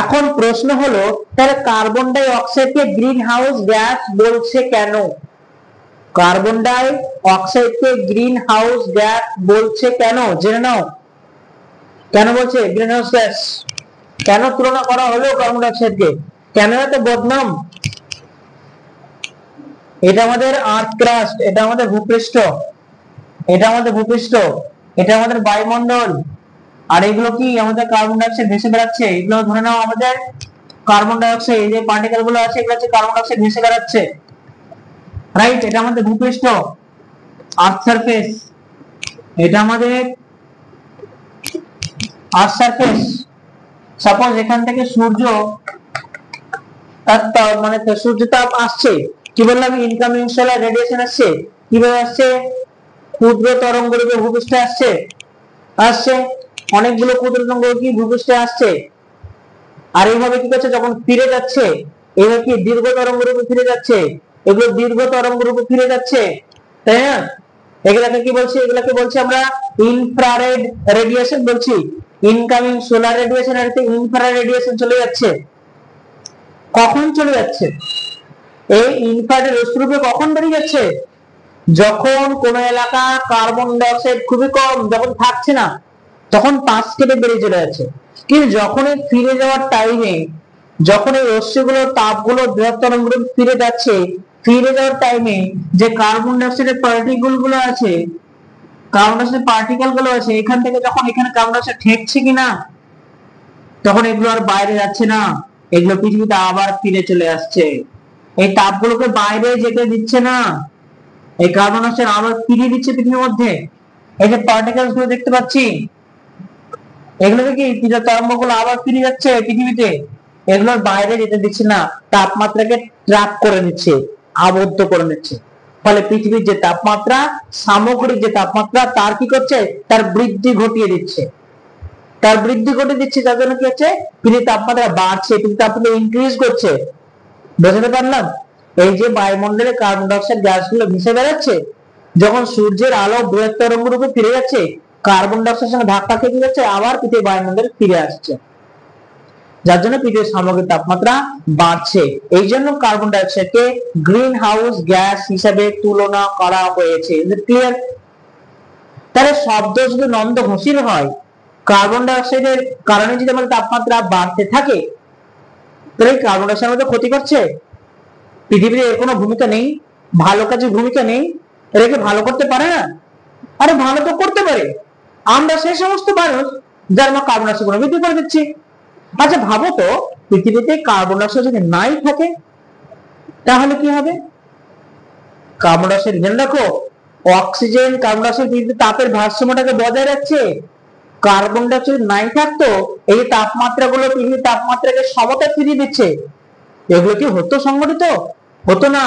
এখন প্রশ্ন হলো, তাহলে কার্বন ডাই অক্সাইডকে গ্রিন হাউস গ্যাস বলছে কেন? কার্বন ডাই অক্সাইডকে গ্রিন হাউস গ্যাস বলছে কেন, জেনে নাও। কেন বলছে গ্রিন হাউস গ্যাস? কেন তুলনা করা হলো কার্বন ডাই অক্সাইডকে? কেন এত বদনাম? এটা আমাদের আর্থ ক্রাস্ট, এটা আমাদের ভূপৃষ্ঠ, এটা আমাদের ভূপৃষ্ঠ, এটা আমাদের বায়ুমণ্ডল। আর এগুলো কি আমাদের কার্বন ডাই অক্সাইড ভেসে বেড়াচ্ছে, এগুলো ধরে নাও আমাদের কার্বন ডাই অক্সাইড, এই যে পার্টিকেল গুলো আছে এগুলো হচ্ছে কার্বন ডাই অক্সাইড ভেসে বেড়াচ্ছে, রাইট? এটা আমাদের ভূপৃষ্ঠ, আর্থ সারফেস, এটা আমাদের আর্থ সারফেস। সাপোজ এখান থেকে সূর্য মানে সূর্য তাপ আসছে, কি বললাম, ইনকামিং সোলার রেডিয়েশন আসছে। কিভাবে আসছে? ক্ষুদ্র তরঙ্গ রূপে ভূপৃষ্ঠে আসছে, আসছে, অনেকগুলো ক্ষুদ্র তরঙ্গ কি ভূপৃষ্ঠে আসছে, আর এইভাবে কি করছে যখন ফিরে যাচ্ছে, এইভাবে কি দীর্ঘ তরঙ্গ রূপে ফিরে যাচ্ছে, এগুলো দীর্ঘ তরঙ্গ রূপে ফিরে যাচ্ছে, তাই না? এগুলাকে কি বলছি? এগুলাকে বলছি আমরা ইনফ্রারেড রেডিয়েশন বলছি। ইনকামিং সোলার রেডিয়েশন আর ইনফ্রারেড রেডিয়েশন চলে যাচ্ছে। কখন চলে যাচ্ছে? এই ইনফ্রারেড রশ্মিরূপে কখন বেরিয়ে যাচ্ছে? যখন কোন এলাকা কার্বন ডাই অক্সাইড খুবই কম, যখন থাকছে না, তখন পাশ কেটে বেরিয়ে চলে যাচ্ছে। কিন্তু যখন ফিরে যাওয়ার টাইমে, যখন এই রশ্মিগুলো তাপগুলো বৃহৎ তরঙ্গ রূপে ফিরে যাচ্ছে, ফিরে যাওয়ার টাইমে যে কার্বন ডাই অক্সাইডের পার্টিকেল গুলো আছে, কার্বন ডাই অক্সাইড পার্টিকেল গুলো আছে, এখান থেকে যখন এখানে কার্বন ডাই অক্সাইড ঠেকছে কিনা, তখন এগুলো আর বাইরে যাচ্ছে না, এগুলো পৃথিবীতে আবার ফিরে চলে আসছে। এই তাপগুলোকে বাইরে যেতে দিচ্ছে না, এই কার্বন ডাই অক্সাইড আবার ফিরিয়ে দিচ্ছে পৃথিবীর মধ্যে। এই যে পার্টিকেলস গুলো দেখতে পাচ্ছি, এগুলোকে কি তরঙ্গগুলো আবার ফিরে যাচ্ছে পৃথিবীতে, এগুলোর বাইরে যেতে দিচ্ছে না, তাপমাত্রাকে ট্র্যাপ করে নিচ্ছে, আবদ্ধ করে নিচ্ছে। ফলে পৃথিবীর যে তাপমাত্রা, সামগ্রিক যে তাপমাত্রা, তার কি করছে? তার বৃদ্ধি ঘটিয়ে দিচ্ছে। তার বৃদ্ধি ঘটিয়ে দিচ্ছে, যার জন্য কি হচ্ছে? পৃথিবীর তাপমাত্রা বাড়ছে, পৃথিবীর তাপমাত্রা ইনক্রিজ করছে। বুঝতে পারলাম? এই যে বায়ুমণ্ডলে কার্বন ডাই অক্সাইড গ্যাসগুলো ভেসে বেড়াচ্ছে, যখন সূর্যের আলো বৃহৎ তরঙ্গ রূপে ফিরে যাচ্ছে, কার্বন ডাই অক্সাইডের সঙ্গে ধাক্কা খেতে যাচ্ছে, আবার পৃথিবীর বায়ুমণ্ডলে ফিরে আসছে, যার জন্য পৃথিবীর সামগ্রিক তাপমাত্রা বাড়ছে। এই জন্য কার্বন ডাই অক্সাইডকে গ্রিন হাউস গ্যাস হিসেবে তুলনা করা হয়েছে। ক্লিয়ার? তাহলে শব্দ যদি নন্দ ঘোষের হয়, কার্বন ডাই অক্সাইডের কারণে যদি আমাদের তাপমাত্রা বাড়তে থাকে, তাহলে কার্বন ডাই অক্সাইড আমাদের ক্ষতি করছে? পৃথিবীতে এর কোনো ভূমিকা নেই, ভালো কাজে ভূমিকা নেই, এটাকে ভালো করতে পারে না? আরে ভালো তো করতে পারে, আমরা সেই সমস্ত মানুষ যার আমরা কার্বন ডাই অক্সাইড বৃদ্ধি করে দিচ্ছি। আচ্ছা ভাবো তো, পৃথিবীতে কার্বন ডাই অক্সাইড যদি নাই থাকে, তাহলে কি হবে? কার্বন ডাই অক্সাইড জেনে রাখো, অক্সিজেন কার্বন ডাই অক্সাইড পৃথিবীতে তাপের ভারসাম্যটাকে বজায় রাখছে। কার্বন ডাই অক্সাইড নাই থাকতো, এই তাপমাত্রা গুলো পৃথিবীর তাপমাত্রাকে সমতা ফিরিয়ে দিচ্ছে। এগুলো কি হতো সংগঠিত? হতো না।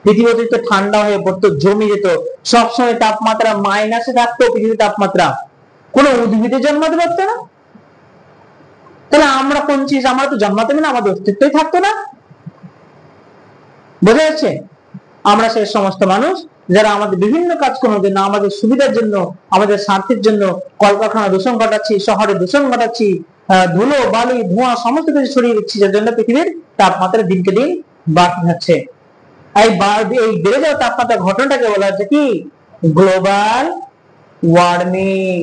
পৃথিবী অতিরিক্ত ঠান্ডা হয়ে পড়তো, জমে যেত, সবসময় তাপমাত্রা মাইনাসে থাকতো পৃথিবীর তাপমাত্রা, কোনো উদ্ভিদে জন্মাতে পারতো না। তাহলে আমরা কোন চিজ? আমরা তো জন্মাতে না, আমাদের অস্তিত্বই থাকতো না। বোঝা যাচ্ছে? আমরা সেই সমস্ত মানুষ যারা আমাদের বিভিন্ন কাজকর্মের জন্য, আমাদের সুবিধার জন্য, আমাদের স্বার্থের জন্য কলকারখানা দূষণ ঘটাচ্ছি, শহরে দূষণ ঘটাচ্ছি, ধুলো বালি ধোঁয়া সমস্ত কিছু ছড়িয়ে দিচ্ছি, যার জন্য পৃথিবীর তাপমাত্রা দিনকে দিন বাড়তে যাচ্ছে। এই বেড়ে যাওয়া তাপমাত্রা ঘটনাটাকে বলা হচ্ছে কি? গ্লোবাল ওয়ার্মিং,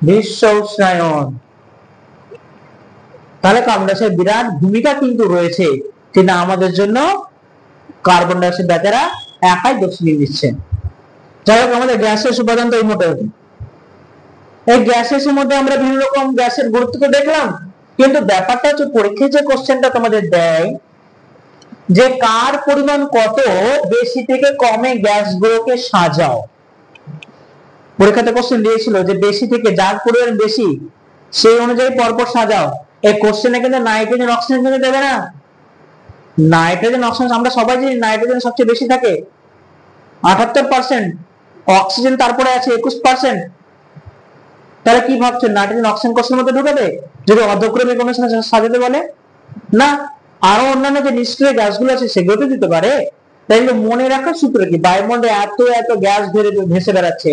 বিশ্ব উষ্ণায়ন। তাহলে কার্বন ডাই অক্সাইড বিরাট ভূমিকা কিন্তু রয়েছে, কিন্তু আমাদের জন্য কার্বন ডাই অক্সাইড বেচারা একাই দোষ নিয়ে নিচ্ছে। যাই হোক, আমাদের গ্যাসের উপাদান তো এই মোটামুটি। এই গ্যাসের মধ্যে আমরা বিভিন্ন রকম গ্যাসের গুরুত্ব তো দেখলাম, কিন্তু ব্যাপারটা হচ্ছে পরীক্ষায় যে কোশ্চেনটা তোমাদের দেয় যে কার পরিমাণ কত, বেশি থেকে কমে গ্যাসগুলোকে সাজাও। পরীক্ষাতে কোশ্চেন দিয়েছিল যে বেশি থেকে যার পরিমাণ বেশি সেই অনুযায়ী পরপর সাজাও। এই কোশ্চেনে কিন্তু নাইট্রোজেন অক্সিজেন কিন্তু দেবে না। নাইট্রোজেন অক্সিজেন আমরা সবাই জানি নাইট্রোজেন সবচেয়ে বেশি থাকে 78%, অক্সিজেন তারপরে আছে 21%। তাহলে কি ভাবছেন নাইট্রোজেন অক্সিজেন কোশ্চেনের মধ্যে ঢুকাবে যদি অর্ধক্রমিক অনুসারে সাজাতে বলে? না, আরো অন্যান্য যে নিষ্ক্রিয় গ্যাসগুলো আছে সেগুলো তো দিতে পারে। তাইলে মনে রাখার সূত্র কি? বায়ুমণ্ডলে এত এত গ্যাস ভেসে বেড়াচ্ছে।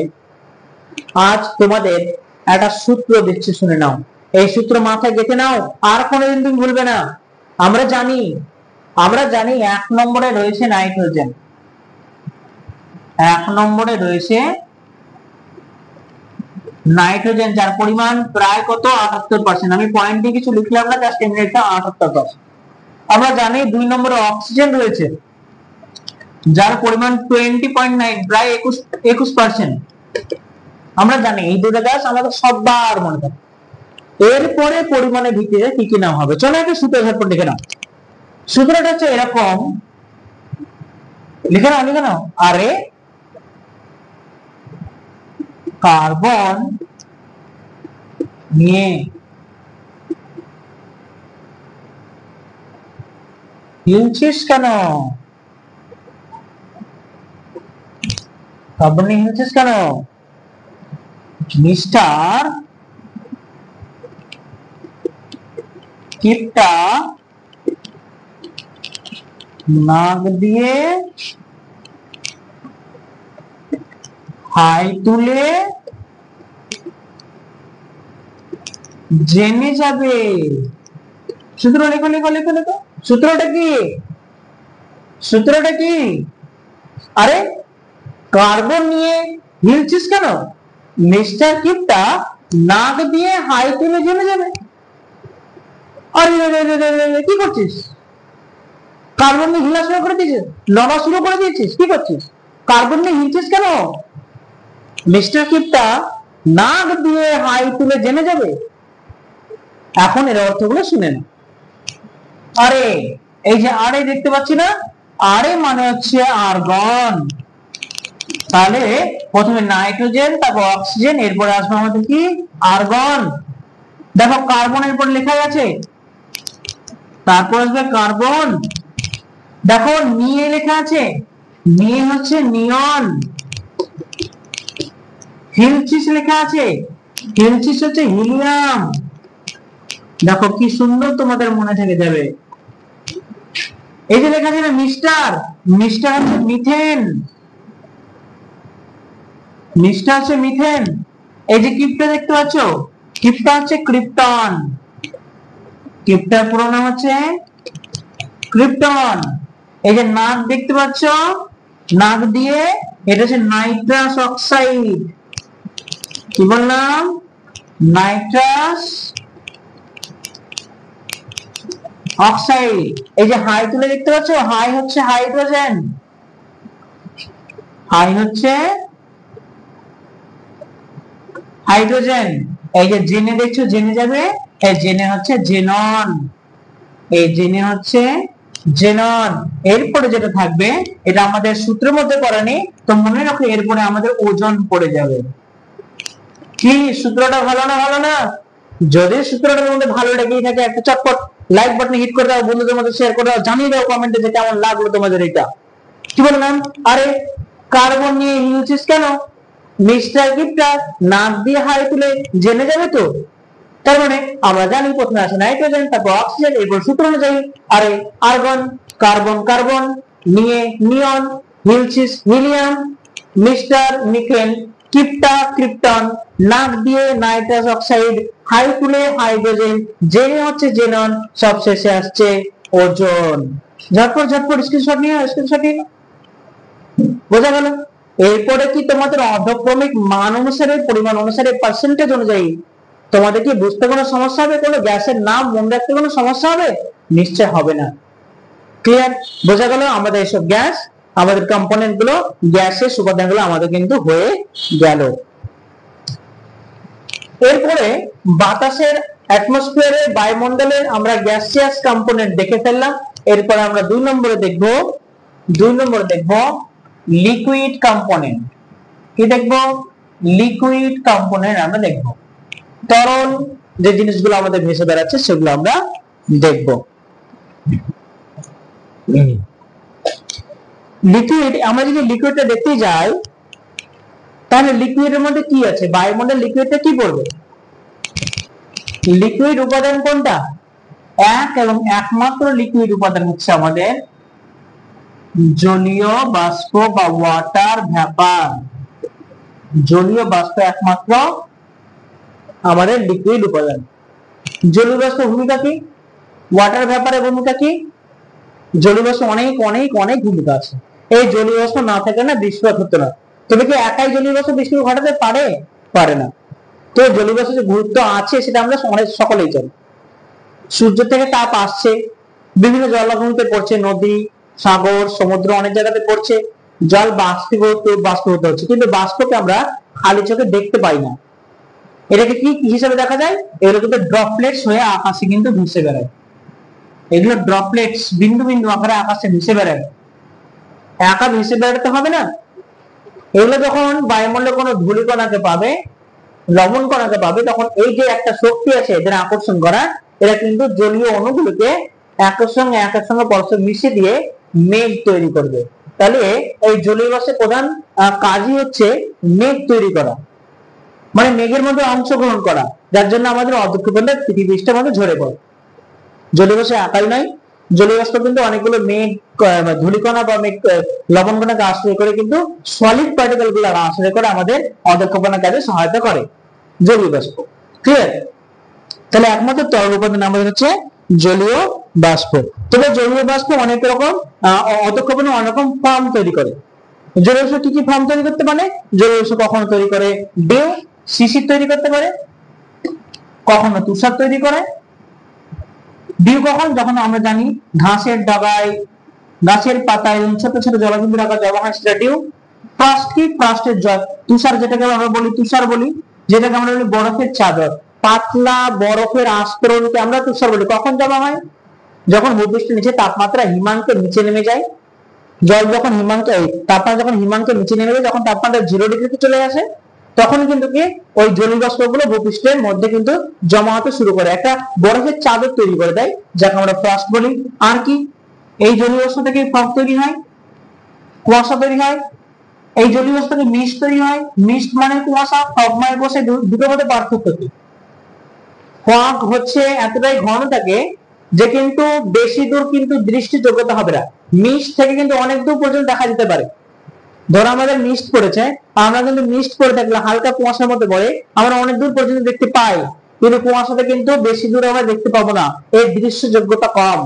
আজ তোমাদের একটা সূত্র দিচ্ছি, শুনে নাও। এই সূত্র মাথায় গেঁথে নাও, আর কোনোদিন তুমি ভুলবে না। আমরা জানি 1 নম্বরে রয়েছে নাইট্রোজেন, 1 নম্বরে রয়েছে নাইট্রোজেন, যার পরিমাণ প্রায় কত? 78%। আমি পয়েন্টে কিছু লিখলাম না, জাস্ট এমনি একটা 78%। আমরা জানি 2 নম্বরে অক্সিজেন রয়েছে, যার পরিমাণ 20.9, প্রায় 21%। আমরা জানি এই দুটো গ্যাস আমাদের সববার মনে থাকে। এরপরে পরিমাণের ভিত্তিতে কি কি নাম হবে? চলো একটা সূত্র ঝটপট লিখে নাও। সূত্রটা হচ্ছে এরকম, লিখে নাও। আরে কার্বন নিয়ে হিলছিস কেন? কার্বন নিয়ে হিলছিস কেন? মিস্টার কিপটা নাক দিয়ে হাই তুলে জেনে যাবে। সূত্র লেখো লেখো লেখো লেখো। সূত্রটা কি? সূত্রটা কি? আরে কার্বন নিয়ে হিলছিস কেন? মিস্টার কিপটা নাক দিয়ে হাই তুলে জেনে যাবে। আরে কি করছিস? কার্বন নিয়ে হিলা শুরু করে দিয়েছিস, লড়া শুরু করে দিয়েছিস, কি করছিস? কার্বন নিয়ে হিলছিস কেন? মিস্টার কিপটা নাক দিয়ে হাই তুলে জেনে যাবে। এখন এর অর্থগুলো শুনে না। আরে এই যে আরে দেখতে পাচ্ছি না, আরে মানে হচ্ছে আর্গন। তাহলে প্রথমে নাইট্রোজেন, তারপর অক্সিজেন, এরপরে আসবে আমাদের কি আর্গন। দেখো কার্বনের পর লেখা আছে, তারপর আসবে কার্বন। দেখো নিয়ে লেখা আছে, নিয়ে হচ্ছে নিয়ন। হিলচিস লেখা আছে, হিলচিস হচ্ছে হিলিয়াম। দেখো কি সুন্দর তোমাদের মনে থেকে যাবে। এই যে লেখা আছে না মিস্টার, মিস্টার হচ্ছে মিথেন, মিস্টার হচ্ছে মিথেন। এই যে ক্রিপ্টা দেখতে পাচ্ছ, ক্রিপ্টা হচ্ছে ক্রিপ্টন, ক্রিপ্টার পুরো নাম হচ্ছে ক্রিপ্টন। এই যে নাক দেখতে পাচ্ছ, নাক দিয়ে এটা হচ্ছে নাইট্রাস অক্সাইড। কি বললাম? Nitrous oxide. এই যে হাই তুলে দেখতে পাচ্ছ, হাই হচ্ছে হাইড্রোজেন, হাই হচ্ছে হাইড্রোজেন। এই যে জেনে দেখছো, জেনে যাবে, এই জেনে হচ্ছে জেনন, এই জেনে হচ্ছে জেনন। এরপরে যেটা থাকবে এটা আমাদের সূত্রের মধ্যে করেনি, তো মনে রাখো এরপরে আমাদের ওজন পড়ে যাবে। কি সূত্রটা ভালো না? ভালো না? যদি সূত্রটার মধ্যে ভালো লেগেই থাকে একটা চটপট লাইক বাটনে হিট করে দাও, বন্ধুদের মধ্যে শেয়ার করে দাও, জানিয়ে দাও কমেন্টে যে কেমন লাগলো তোমাদের এটা। কি বললাম? আরে কার্বন নিয়ে হিলছিস কেন? মিস্টার কিপটা নাক দিয়ে হাই তুলে জেনে যাবে তো। তার মানে আমরা জানি প্রথমে আছে নাইট্রোজেন, তারপর অক্সিজেন, এরপর সূত্র অনুযায়ী আরে আর্গন, কার্বন কার্বন, নিয়ে নিয়ন, হিলছিস হিলিয়াম, মিস্টার মিথেন, কিপটা ক্রিপ্টন, নাক দিয়ে নাইট্রাস অক্সাইড, হাই তুলে হাইড্রোজেন, জেনে হচ্ছে জেনন, সবশেষে আসছে ওজোন। ঝটপট ঝটপট স্ক্রিনশট নিয়ে, স্ক্রিনশট নিয়ে বোঝা গেল? এরপরে কি তোমাদের অর্ধক্রমিক মান অনুসারে, পরিমাণ অনুসারে, পার্সেন্টেজ অনুযায়ী তোমাদের কি বুঝতে কোনো সমস্যা হবে? কোনো গ্যাসের নাম মনে রাখতে কোনো সমস্যা হবে? নিশ্চয় হবে না। ক্লিয়ার? বোঝা গেল? আমাদের এসব গ্যাস, আমাদের কম্পোনেন্ট গুলো, গ্যাসের উপাদানগুলো আমাদের কিন্তু হয়ে গেল। এরপরে বাতাসের অ্যাটমসফিয়ারের বায়ুমণ্ডলের আমরা গ্যাসিয়াস কম্পোনেন্ট দেখে ফেললাম। এরপর আমরা 2 নম্বরে দেখব, 2 নম্বরে দেখব লিকুইড কম্পোনেন্ট। কি দেখব? লিকুইড কম্পোনেন্ট আমরা দেখব। তরল যে জিনিসগুলো আমাদের ভেসে বেড়াচ্ছে সেগুলো আমরা দেখব। লিকুইড, আমরা যদি লিকুইডটা দেখতে যাই তাহলে লিকুইডের মধ্যে কি আছে? বায়ুমণ্ডল লিকুইডটা কি পড়বে? লিকুইড উপাদান কোনটা? এক এবং একমাত্র লিকুইড উপাদান হচ্ছে আমাদের জলীয় বাষ্প বা ওয়াটার ভ্যাপার। জলীয় বাষ্প একমাত্র আমাদের লিকুইড উপাদান। জলীয় বাষ্পের ভূমিকা কি? ওয়াটার ভ্যাপারের ভূমিকা কি? জলীয় বাষ্প অনেক অনেক অনেক ভূমিকা আছে। এই জলীয় বাষ্প না থাকলে না বৃষ্টিপাত হতো না। তবে কি একাই জলীয় বাষ্প বৃষ্টিপাত ঘটাতে পারে? পারে না। তো জলীয় বাষ্পের যে গুরুত্ব আছে সেটা আমরা সকলেই জানি। সূর্য থেকে তাপ আসছে, বিভিন্ন জলাভূমিতে পড়ছে, নদী, সাগর, সমুদ্র অনেক জায়গাতে পড়ছে, জল বাষ্পীভূত হচ্ছে, কিন্তু বাষ্পকে আমরা খালি চোখে দেখতে পাই না। এটাকে কি হিসেবে দেখা যায়? এগুলো কিন্তু ড্রপলেটস হয়ে আকাশে কিন্তু ভেসে বেড়ায়। এগুলো ড্রপলেটস, বিন্দু বিন্দু আকারে আকাশে ভেসে বেড়ায়। একা ভেসে বেড়াতে হবে না, এগুলো যখন বায়ুমণ্ডলে কোনো ধূলিকণাকে পাবে, লবণ কণাকে পাবে, তখন এই যে একটা শক্তি আছে এদের আকর্ষণ করা, এরা কিন্তু জলীয় অণুগুলোকে একের সঙ্গে পরস্পর মিশিয়ে দিয়ে মেঘ তৈরি করবে। তাহলে এই জলীয় বাষ্পের প্রধান কাজই হচ্ছে মেঘ তৈরি করা। মানে মেঘের মধ্যে অংশগ্রহণ করা, যার জন্য আমাদের অধঃক্ষেপণটা পৃথিবীর মধ্যে ঝরে পড়ে। জলীয় বাষ্পের আকার নাই, জলীয় বাষ্প কিন্তু অনেকগুলো মেঘ, ধূলিকণা বা মেঘ, লবণকণাকে আশ্রয় করে কিন্তু সলিড পার্টিকেল গুলো আশ্রয় করে আমাদের অধঃক্ষেপণের কাজে সহায়তা করে জলীয় বাষ্প। ক্লিয়ার? তাহলে একমাত্র তরল উপাদান আমাদের হচ্ছে জলীয় বাষ্প। তবে জলীয় বাষ্প অনেক রকম, অধঃক্ষেপণে অনেক রকম ফর্ম তৈরি করে। জলীয় বাষ্প কি কি ফর্ম তৈরি করতে পারে? জলীয় বাষ্প কখনো তৈরি করে ঢেউ, শিশির তৈরি করতে পারে, কখনো তুষার তৈরি করে। ঢেউ কখন? যখন আমরা জানি ঘাসের ডাগায়, গাছের পাতায় ছোট ছোট জলবিন্দু আকার জমা হয়, সেটা ঢেউ। ফ্রস্ট কি? ফ্রস্টের জল। তুষার যেটাকে আমরা বলি তুষার বলি, যেটাকে আমরা বলি বরফের চাদর, পাতলা বরফের আস্তরণকে আমরা তুষার বলি। কখন জমা হয়? যখন ভূপৃষ্ঠের নিচে তাপমাত্রা হিমাঙ্কের নিচে নেমে যায়। জল যখন তাপমাত্রা যখন হিমাঙ্কের নিচে নেমে যায়, যখন তাপমাত্রা 0 ডিগ্রিতে চলে আসে, তখন কিন্তু কি ওই জলীয় বাষ্পগুলো ভূপৃষ্ঠের মধ্যে কিন্তু জমা হতে শুরু করে, একটা বরফের চাদর তৈরি করে দেয়, যাকে আমরা ফ্রস্ট বলি। আর কি? এই জলীয় বাষ্প থেকে ফগ তৈরি হয়, কুয়াশা তৈরি হয়। এই জলীয় বাষ্প থেকে মিস্ট তৈরি হয়। মিস্ট মানে কুয়াশা, ফগ মানে কুয়াশা, দুটোর মধ্যে পার্থক্য কি? ফগ হচ্ছে এতটাই ঘন থাকে যে কিন্তু বেশি দূর কিন্তু দৃষ্টিযোগ্যতা হবে না। মিস্ট থেকে কিন্তু অনেক দূর পর্যন্ত দেখা যেতে পারে। ধরো আমাদের মিস্ট পড়েছে, আমরা কিন্তু মিস্ট পড়ে থাকলে হালকা কুয়াশার মধ্যে পড়ে আমরা অনেক দূর পর্যন্ত দেখতে পাই, কিন্তু কুয়াশাতে কিন্তু বেশি দূর আমরা দেখতে পাবো না, এর দৃশ্যযোগ্যতা কম।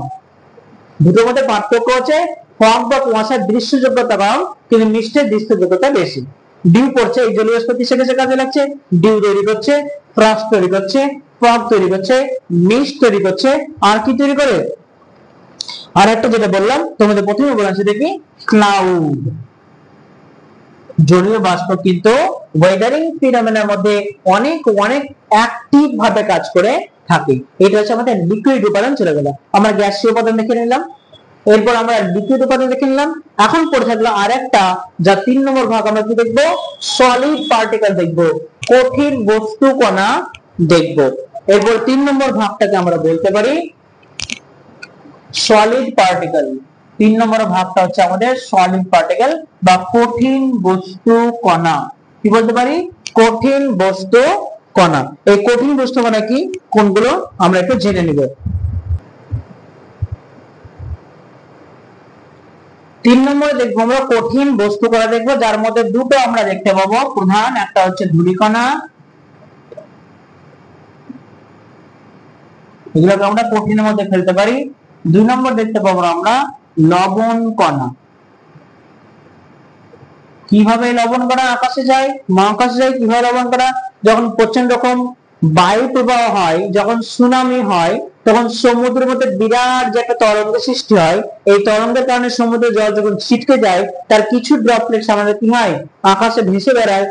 দুটোর মধ্যে পার্থক্য হচ্ছে ফগ বা কুয়াশার দৃশ্যযোগ্যতা কম, কিন্তু মিস্টের দৃশ্যযোগ্যতা বেশি। ডিউ পড়ছে, এই জলীয় বাষ্প কিসে কিসে কাজে লাগছে? ডিউ তৈরি করছে, ফ্রস্ট তৈরি করছে, ফগ তৈরি করছে, মিস্ট তৈরি করছে। আর কি তৈরি করে? আর একটা যেটা বললাম তোমাদের প্রথমে বললাম সেটা কি? ক্লাউড। জলীয় বাষ্প কিন্তু ওয়েদারিং ফিনোমেনার মধ্যে অনেক অনেক অ্যাক্টিভ ভাবে কাজ করে থাকে। এটা হচ্ছে আমাদের লিকুইড উপাদান। চলে গেল, আমরা গ্যাসীয় উপাদান দেখে নিলাম, এরপর আমরা লিকুইড উপাদান দেখে নিলাম। এখন পড়ে থাকলো আরেকটা, যা 3 নম্বর ভাগ, আমরা কি দেখবো? সলিড পার্টিকেল দেখবো, কঠিন বস্তু কণা দেখবো। এরপর 3 নম্বর ভাগটাকে আমরা বলতে পারি সলিড পার্টিকেল। 3 নম্বর ভাগটা হচ্ছে আমাদের সলিড পার্টিকেল বা কঠিন বস্তু কণা। কি বলতে পারি? কঠিন বস্তু কণা। এই কঠিন বস্তু কণা কি, কোনগুলো আমরা একটু জেনে নিব। 3 নম্বরে দেখবো আমরা কঠিন বস্তু কণা দেখবো, যার মধ্যে দুটো আমরা দেখতে পাবো প্রধান। একটা হচ্ছে ধূলিকণা, এগুলোকে আমরা কঠিনের মধ্যে ফেলতে পারি। 2 নম্বর দেখতে পাবো আমরা লবণ কণা। কিভাবে লবণ কণা আকাশে যায়, মহাকাশে যায়? কিভাবে লবণ কণা? যখন প্রচন্ড রকম বায়ু প্রবাহ হয়, যখন সুনামি হয়, তখন সমুদ্রের মধ্যে বিরাট যে একটা তরঙ্গের সৃষ্টি হয়। এই তরঙ্গের কারণে সমুদ্রের জল যখন ছিটকে যায়, তার কিছু ড্রপলেটস আমাদের কি হয়? আকাশে ভেসে বেড়ায়,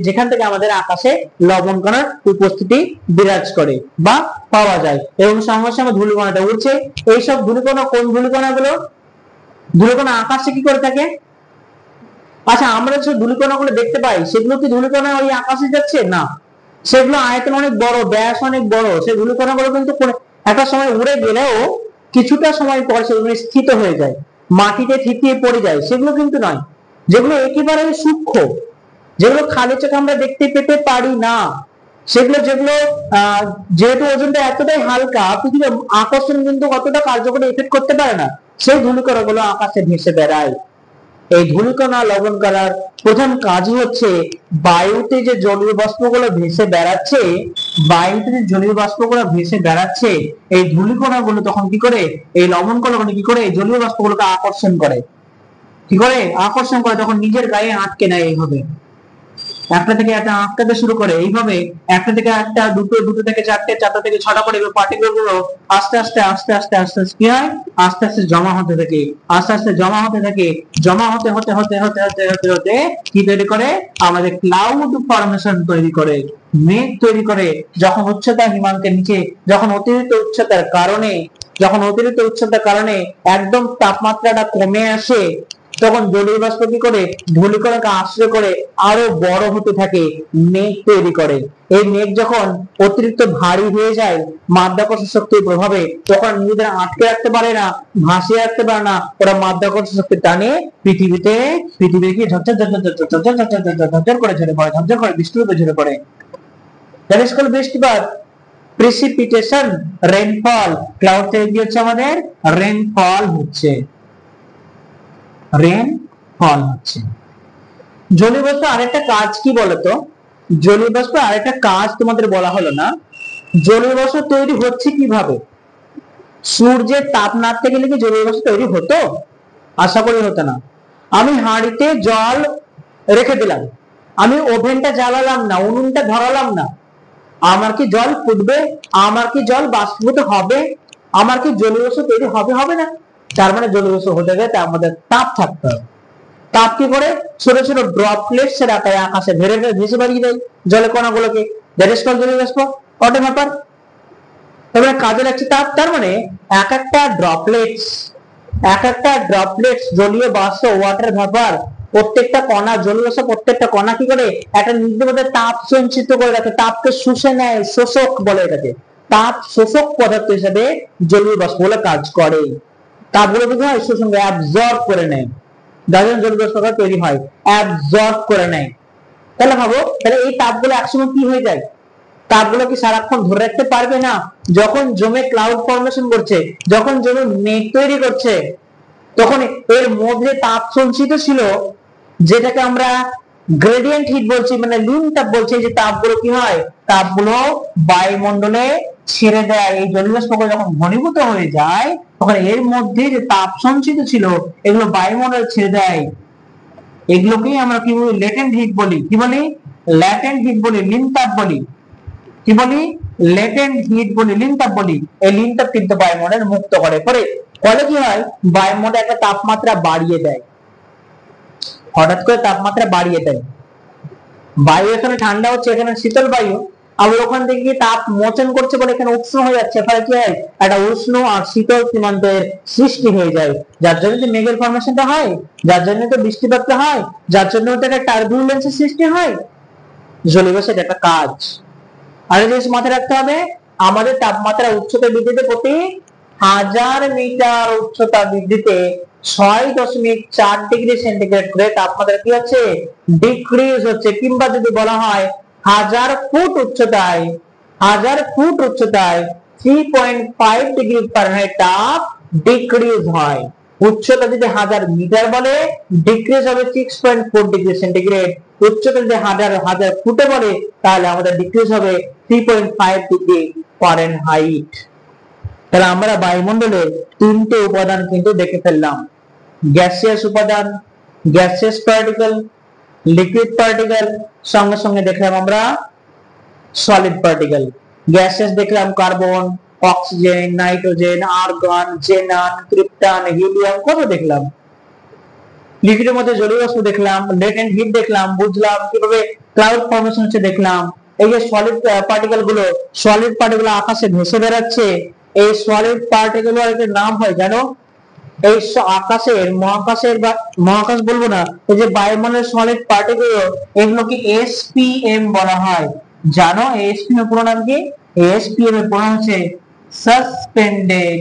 যেখান থেকে আমাদের আকাশে লবণ কণার উপস্থিতি বিরাজ করে বা পাওয়া যায়। এবং সঙ্গে সঙ্গে ধূলিকণাটা উঠছে। এইসব ধূলিকণা, কোন ধূলিকণাগুলো? ধূলিকণা আকাশে কি করে থাকে? আচ্ছা, আমরা যে ধূলিকণাগুলো দেখতে পাই, সেগুলো কি ধূলিকণা ওই আকাশে যাচ্ছে? না, সেগুলো আয়তন অনেক বড়, ব্যাস অনেক বড়। সেই ধূলিকণাগুলো কিন্তু একটা সময় উড়ে গেলেও কিছুটা সময় পর সেগুলো স্থিত হয়ে যায়, মাটিতে থিতিয়ে পড়ে যায়। সেগুলো কিন্তু নয়, যেগুলো একেবারে সূক্ষ্ম, যেগুলো খালি চোখে আমরা দেখতে পেতে পারি না, সেগুলো যেগুলো যেহেতু ওজনটা এতটাই হালকা, পৃথিবীর আকর্ষণ কিন্তু অতটা কার্যকরী এফেক্ট করতে পারে না, সেই ধূলিকণাগুলো আকাশে ভেসে বেড়ায়। এই ধূলিকণা লবণ কণার প্রধান কাজই হচ্ছে বায়ুতে যে জলীয় বাষ্পগুলো ভেসে বেড়াচ্ছে, বায়ুতে যে জলীয় বাষ্পগুলো ভেসে বেড়াচ্ছে, এই ধূলিকণাগুলো তখন কি করে? এই লবণ কণাগুলো কি করে? এই জলীয় বাষ্পগুলোকে আকর্ষণ করে। কি করে আকর্ষণ করে? তখন নিজের গায়ে আটকে নেয়। এইভাবে একটা থেকে একটা আটকাতে শুরু করে। এইভাবে একটা থেকে একটা, দুটো, দুটো থেকে চারটে, চারটা থেকে ছটা করে পার্টিকেল গুলো আস্তে আস্তে আস্তে আস্তে আস্তে আস্তে কি হয়? আস্তে আস্তে জমা হতে থাকে, আস্তে আস্তে জমা হতে থাকে। জমা হতে হতে হতে হতে হতে হতে হতে কি তৈরি করে? আমাদের ক্লাউড ফরমেশন তৈরি করে, মেঘ তৈরি করে। যখন উচ্চতা হিমাঙ্কের নিচে, যখন অতিরিক্ত উচ্চতার কারণে একদম তাপমাত্রাটা কমে আসে, তখন জলীয় বাষ্প কি করে? ধূলিকণাকে আশ্রয় করে আরো বড় হতে থাকে, মেঘ তৈরি করে। এই মেঘ যখন অতিরিক্ত ভারী হয়ে যায় মাধ্যাকর্ষণ শক্তির প্রভাবে, তখন নিজেদের আটকে রাখতে পারে না, ভাসিয়ে রাখতে পারে না, ওরা মাধ্যাকর্ষণ শক্তির টানে পৃথিবীতে কি ঝরঝর ঝরঝর ঝরঝর ঝরঝর ঝরঝর ঝরঝর করে ঝরে পড়ে, ঝরঝর করে বৃষ্টির উপর ঝরে পড়ে। দ্যাট ইজ কল্ড বৃষ্টিপাত। প্রেসিপিটেশন রেইনফল, ক্লাউড থেকে কি হচ্ছে আমাদের রেইনফল হচ্ছে, রেইনফল হচ্ছে। জলীয় বাষ্পের আরেকটা কাজ কি বলতো, জলীয় বাষ্পের আরেকটা কাজ তোমাদের বলা হলো না। জলীয় বাষ্প তৈরি হচ্ছে কিভাবে? সূর্যের তাপ নাড়তে গেলে কি জলীয় বাষ্প তৈরি হতো? আশা করি হতো না। আমি হাঁড়িতে জল রেখে দিলাম, আমি ওভেনটা জ্বালালাম না, উনুনটা ধরালাম না, আমার কি জল ফুটবে? আমার কি জল বাষ্পীভূত হবে? আমার কি জলীয় বাষ্প তৈরি হবে? হবে না। তার মানে জলীয় বাষ্প হতে গেলে তার মধ্যে তাপ থাকতে হবে। তাপ কি করে? ছোট ছোট ড্রপলেটস এর আকারে আকাশে ভেসে বেরিয়ে যায় জলের কণাগুলোকে, দ্যাট ইজ কল্ড জলীয় বাষ্প। Water vapour. তারপরে কাজে লাগছে তাপ। তার মানে এক একটা ড্রপলেটস জলীয় বাষ্প, ওয়াটার ভেপার, প্রত্যেকটা কণা জলীয় বাষ্প, প্রত্যেকটা কণা কি করে একটা নির্দিষ্ট তাপ সঞ্চিত করে রাখে, তাপকে শুষে নেয়, শোষক বলে এটাকে। তাপ শোষক পদার্থ হিসেবে জলীয় বাষ্প বলে কাজ করে। তাপগুলো কি হয়? শোষণ করে, অ্যাবজর্ব করে নেয়। যার জলীয় বাষ্প তৈরি হয়, অ্যাবজর্ব করে নেয়। তাহলে ভাবো, তাহলে এই তাপগুলো একসময় কি হয়ে যায়? তাপগুলো কি সারাক্ষণ ধরে রাখতে পারবে না? যখন জমে ক্লাউড ফর্মেশন করছে, যখন জমে মেঘ তৈরি করছে, তখন এর মধ্যে তাপ সঞ্চিত ছিল, যেটাকে আমরা গ্রেডিয়েন্ট হিট বলছি, মানে লিন তাপ বলছি। যে তাপগুলো কি হয়? তাপগুলো বায়ুমণ্ডলে ছেড়ে দেয়। এই জলীয় বাষ্পগুলো যখন ঘনীভূত হয়ে যায়, তখন এর মধ্যে যে তাপ সঞ্চিত ছিল এগুলো বায়ুমণ্ডলে ছেড়ে দেয়। এগুলোকেই আমরা কি বলি? লেটেন্ট হিট বলি। কি বলি? ল্যাটেন্ট হিট বলি, লিন তাপ বলি। কি বলি? লেটেন্ট হিট বলি, লিন তাপ বলি। এই লিন তাপ কিন্তু বায়ুমণ্ডল মুক্ত করে। ফলে কি হয়? বায়ুমণ্ডলে একটা তাপমাত্রা বাড়িয়ে দেয়, হঠাৎ করে তাপমাত্রা বাড়িয়ে দেয়। বায়ু এখানে ঠান্ডা হচ্ছে, এখানে শীতল বায়ু, আবার ওখান থেকে কি তাপ মোচন করছে বলে এখানে উষ্ণ হয়ে যাচ্ছে। ফলে কি হয়? একটা উষ্ণ আর শীতল সীমান্তের সৃষ্টি হয়ে যায়, যার জন্য তো মেঘের ফর্মেশনটা হয়, যার জন্য তো বৃষ্টিপাতটা হয়, যার জন্য তো একটা টার্বুলেন্সের সৃষ্টি হয়। জলীয় বাষ্পের একটা কাজ। আর এই জিনিস মাথায় রাখতে হবে, আমাদের তাপমাত্রা উচ্চতা বৃদ্ধিতে প্রতি 1000 মিটার উচ্চতা বৃদ্ধিতে 6.4 ডিগ্রি সেন্টিগ্রেড করে তাপমাত্রা কি হচ্ছে? ডিক্রিজ হচ্ছে। কিংবা যদি বলা হয় 1000 ফুট উচ্চতায়, 3.5 ডিগ্রি ফারেনহাইট তাপ ডিক্রিজ হয়। উচ্চতা যদি 1000 মিটার বলে, ডিক্রিজ হবে 6.4 ডিগ্রি সেন্টিগ্রেড। উচ্চতা যদি 1000 ফুটে বলে, তাহলে আমাদের ডিক্রিজ হবে 3.5 ডিগ্রি ফারেনহাইট। তাহলে আমরা বায়ুমণ্ডলের তিনটে উপাদান কিন্তু দেখে ফেললাম: গ্যাসিয়াস উপাদান, গ্যাসিয়াস পার্টিকেল, লিকুইড পার্টিকেল, সঙ্গে সঙ্গে দেখলাম আমরা সলিড পার্টিকেল। গ্যাসিয়াস দেখলাম carbon, oxygen, nitrogen, argon, xenon, krypton, helium, কত দেখলাম। লিকুইডের মধ্যে জলীয় বাষ্প দেখলাম, লেটেন্ট হিট দেখলাম, বুঝলাম কিভাবে ক্লাউড ফর্মেশন হচ্ছে দেখলাম। এই যে সলিড পার্টিকেল গুলো, আকাশে ভেসে বেড়াচ্ছে, এই সলিড পার্টিকেল এর একটা নাম হয় জানো? এই আকাশের, মহাকাশ বলবো না, এই যে বায়ুমণ্ডলের সলিড পার্টিকেল, এগুলোকে এসপিএম বলা হয়। জানো এসপিএম এর পুরো নাম কি? এসপিএম এর পুরো হচ্ছে সাসপেন্ডেড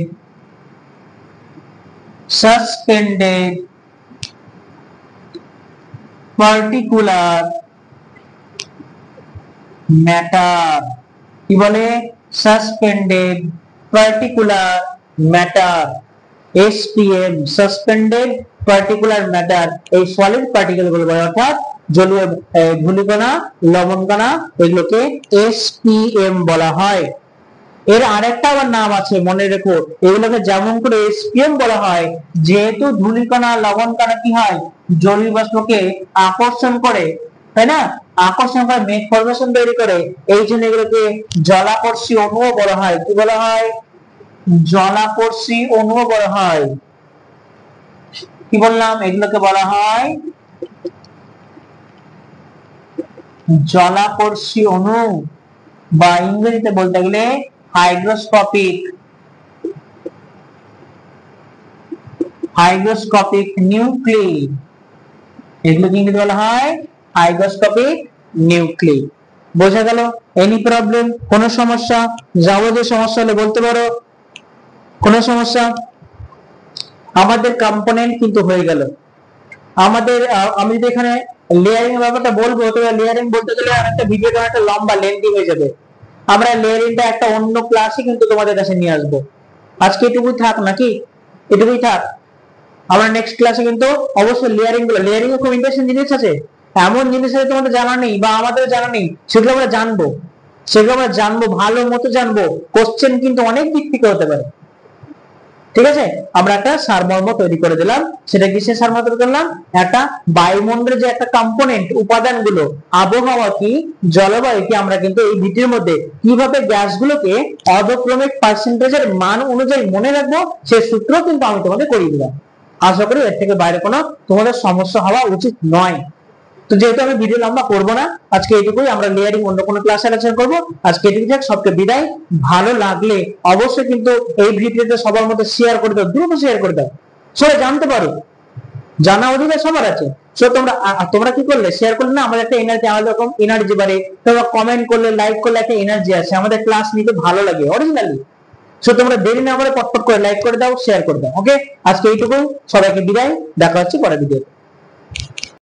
পার্টিকুলার ম্যাটার। কি বলে? Suspended particular matter, SPM, suspended particular matter. এই সলিড পার্টিকেল গুলো বলে, অর্থাৎ জলীয় ধূলিকণা, লবণকণা, এগুলোকে এসপিএম বলা হয়। এর আরেকটা আবার নাম আছে, মনে রেখো। এগুলোকে যেমন করে এসপিএম বলা হয়, যেহেতু ধূলিকণা, লবণকণা কি হয়? জলীয় বাষ্পকে আকর্ষণ করে, তাই না? আকর্ষণ করে মেঘ ফর্মেশন তৈরি করে, এই জন্য এগুলোকে জলাকর্ষী অণুও বলা হয়। কি বলা হয়? জলাকর্ষী অণুও বলা হয়। কি বললাম? এগুলোকে বলা হয় জলাকর্ষী অণু, বা ইংরেজিতে বলতে গেলে হাইগ্রোস্কোপিক নিউক্লিই। এগুলোকে ইংরেজিতে বলা হয় হাইগ্রোস্কোপিক নিউক্লিই। বোঝা গেল? Any problem? কোন সমস্যা? যাবতীয় সমস্যা হলে বলতে পারো। কোন সমস্যা? আমাদের কম্পোনেন্ট কিন্তু হয়ে গেল। আমাদের আমি যদি এখানে লেয়ারিং এর ব্যাপারটা বলবো, তবে লেয়ারিং বলতে গেলে অনেকটা ভিডিওটা অনেকটা লম্বা লেন্থি হয়ে যাবে। আমরা লেয়ারিংটা একটা অন্য ক্লাসে কিন্তু তোমাদের কাছে নিয়ে আসবো। আজকে এটুকুই থাক নাকি? এটুকুই থাক। আমরা নেক্সট ক্লাসে কিন্তু অবশ্যই লেয়ারিং এ খুব ইন্টারেস্টিং জিনিস আছে, এমন জিনিস আছে তোমাদের জানা নেই বা আমাদের জানা নেই, সেগুলো আমরা জানবো, ভালো মতো জানবো। কোশ্চেন কিন্তু অনেক দিক থেকে হতে পারে। ঠিক আছে, আমরা একটা সারমর্ম তৈরি করে দিলাম। সেটা কিসের সারমর্ম তৈরি করলাম? একটা বায়ুমণ্ডলের যে একটা কম্পোনেন্ট উপাদানগুলো, আবহাওয়া কি, জলবায়ু কি, আমরা কিন্তু এই ভিডিওর মধ্যে কিভাবে গ্যাসগুলোকে অধক্রমিক পার্সেন্টেজের মান অনুযায়ী মনে রাখবো সেই সূত্র কিন্তু আমি তোমাদের করিয়ে দিলাম। আশা করি এর থেকে বাইরে কোনো তোমাদের সমস্যা হওয়া উচিত নয়। তো যেহেতু আমি ভিডিও লম্বা করবো না, আজকে এইটুকুই। আমরা লেয়ারিং অন্য কোনো ক্লাসে আলোচনা করবো। আজকে এটুকু থাক, সবকে বিদায়। ভালো লাগলে অবশ্যই কিন্তু এই ভিডিওটা সবার মধ্যে শেয়ার করে দাও, দ্রুত শেয়ার করে দাও, সবাই জানতে পারো। জানা অধিকার সবার আছে। সো তোমরা কি করলে, শেয়ার করলে না, আমাদের একটা এনার্জি, আমাদের এরকম এনার্জি বাড়ে। তোমরা কমেন্ট করলে, লাইক করলে একটা এনার্জি আসে, আমাদের ক্লাস নিতে ভালো লাগে অরিজিনালি। সো তোমরা দেরি না করে পটপট করে লাইক করে দাও, শেয়ার করে দাও। ওকে, আজকে এইটুকুই, সবাইকে বিদায়, দেখা হচ্ছে পরের ভিডিওতে।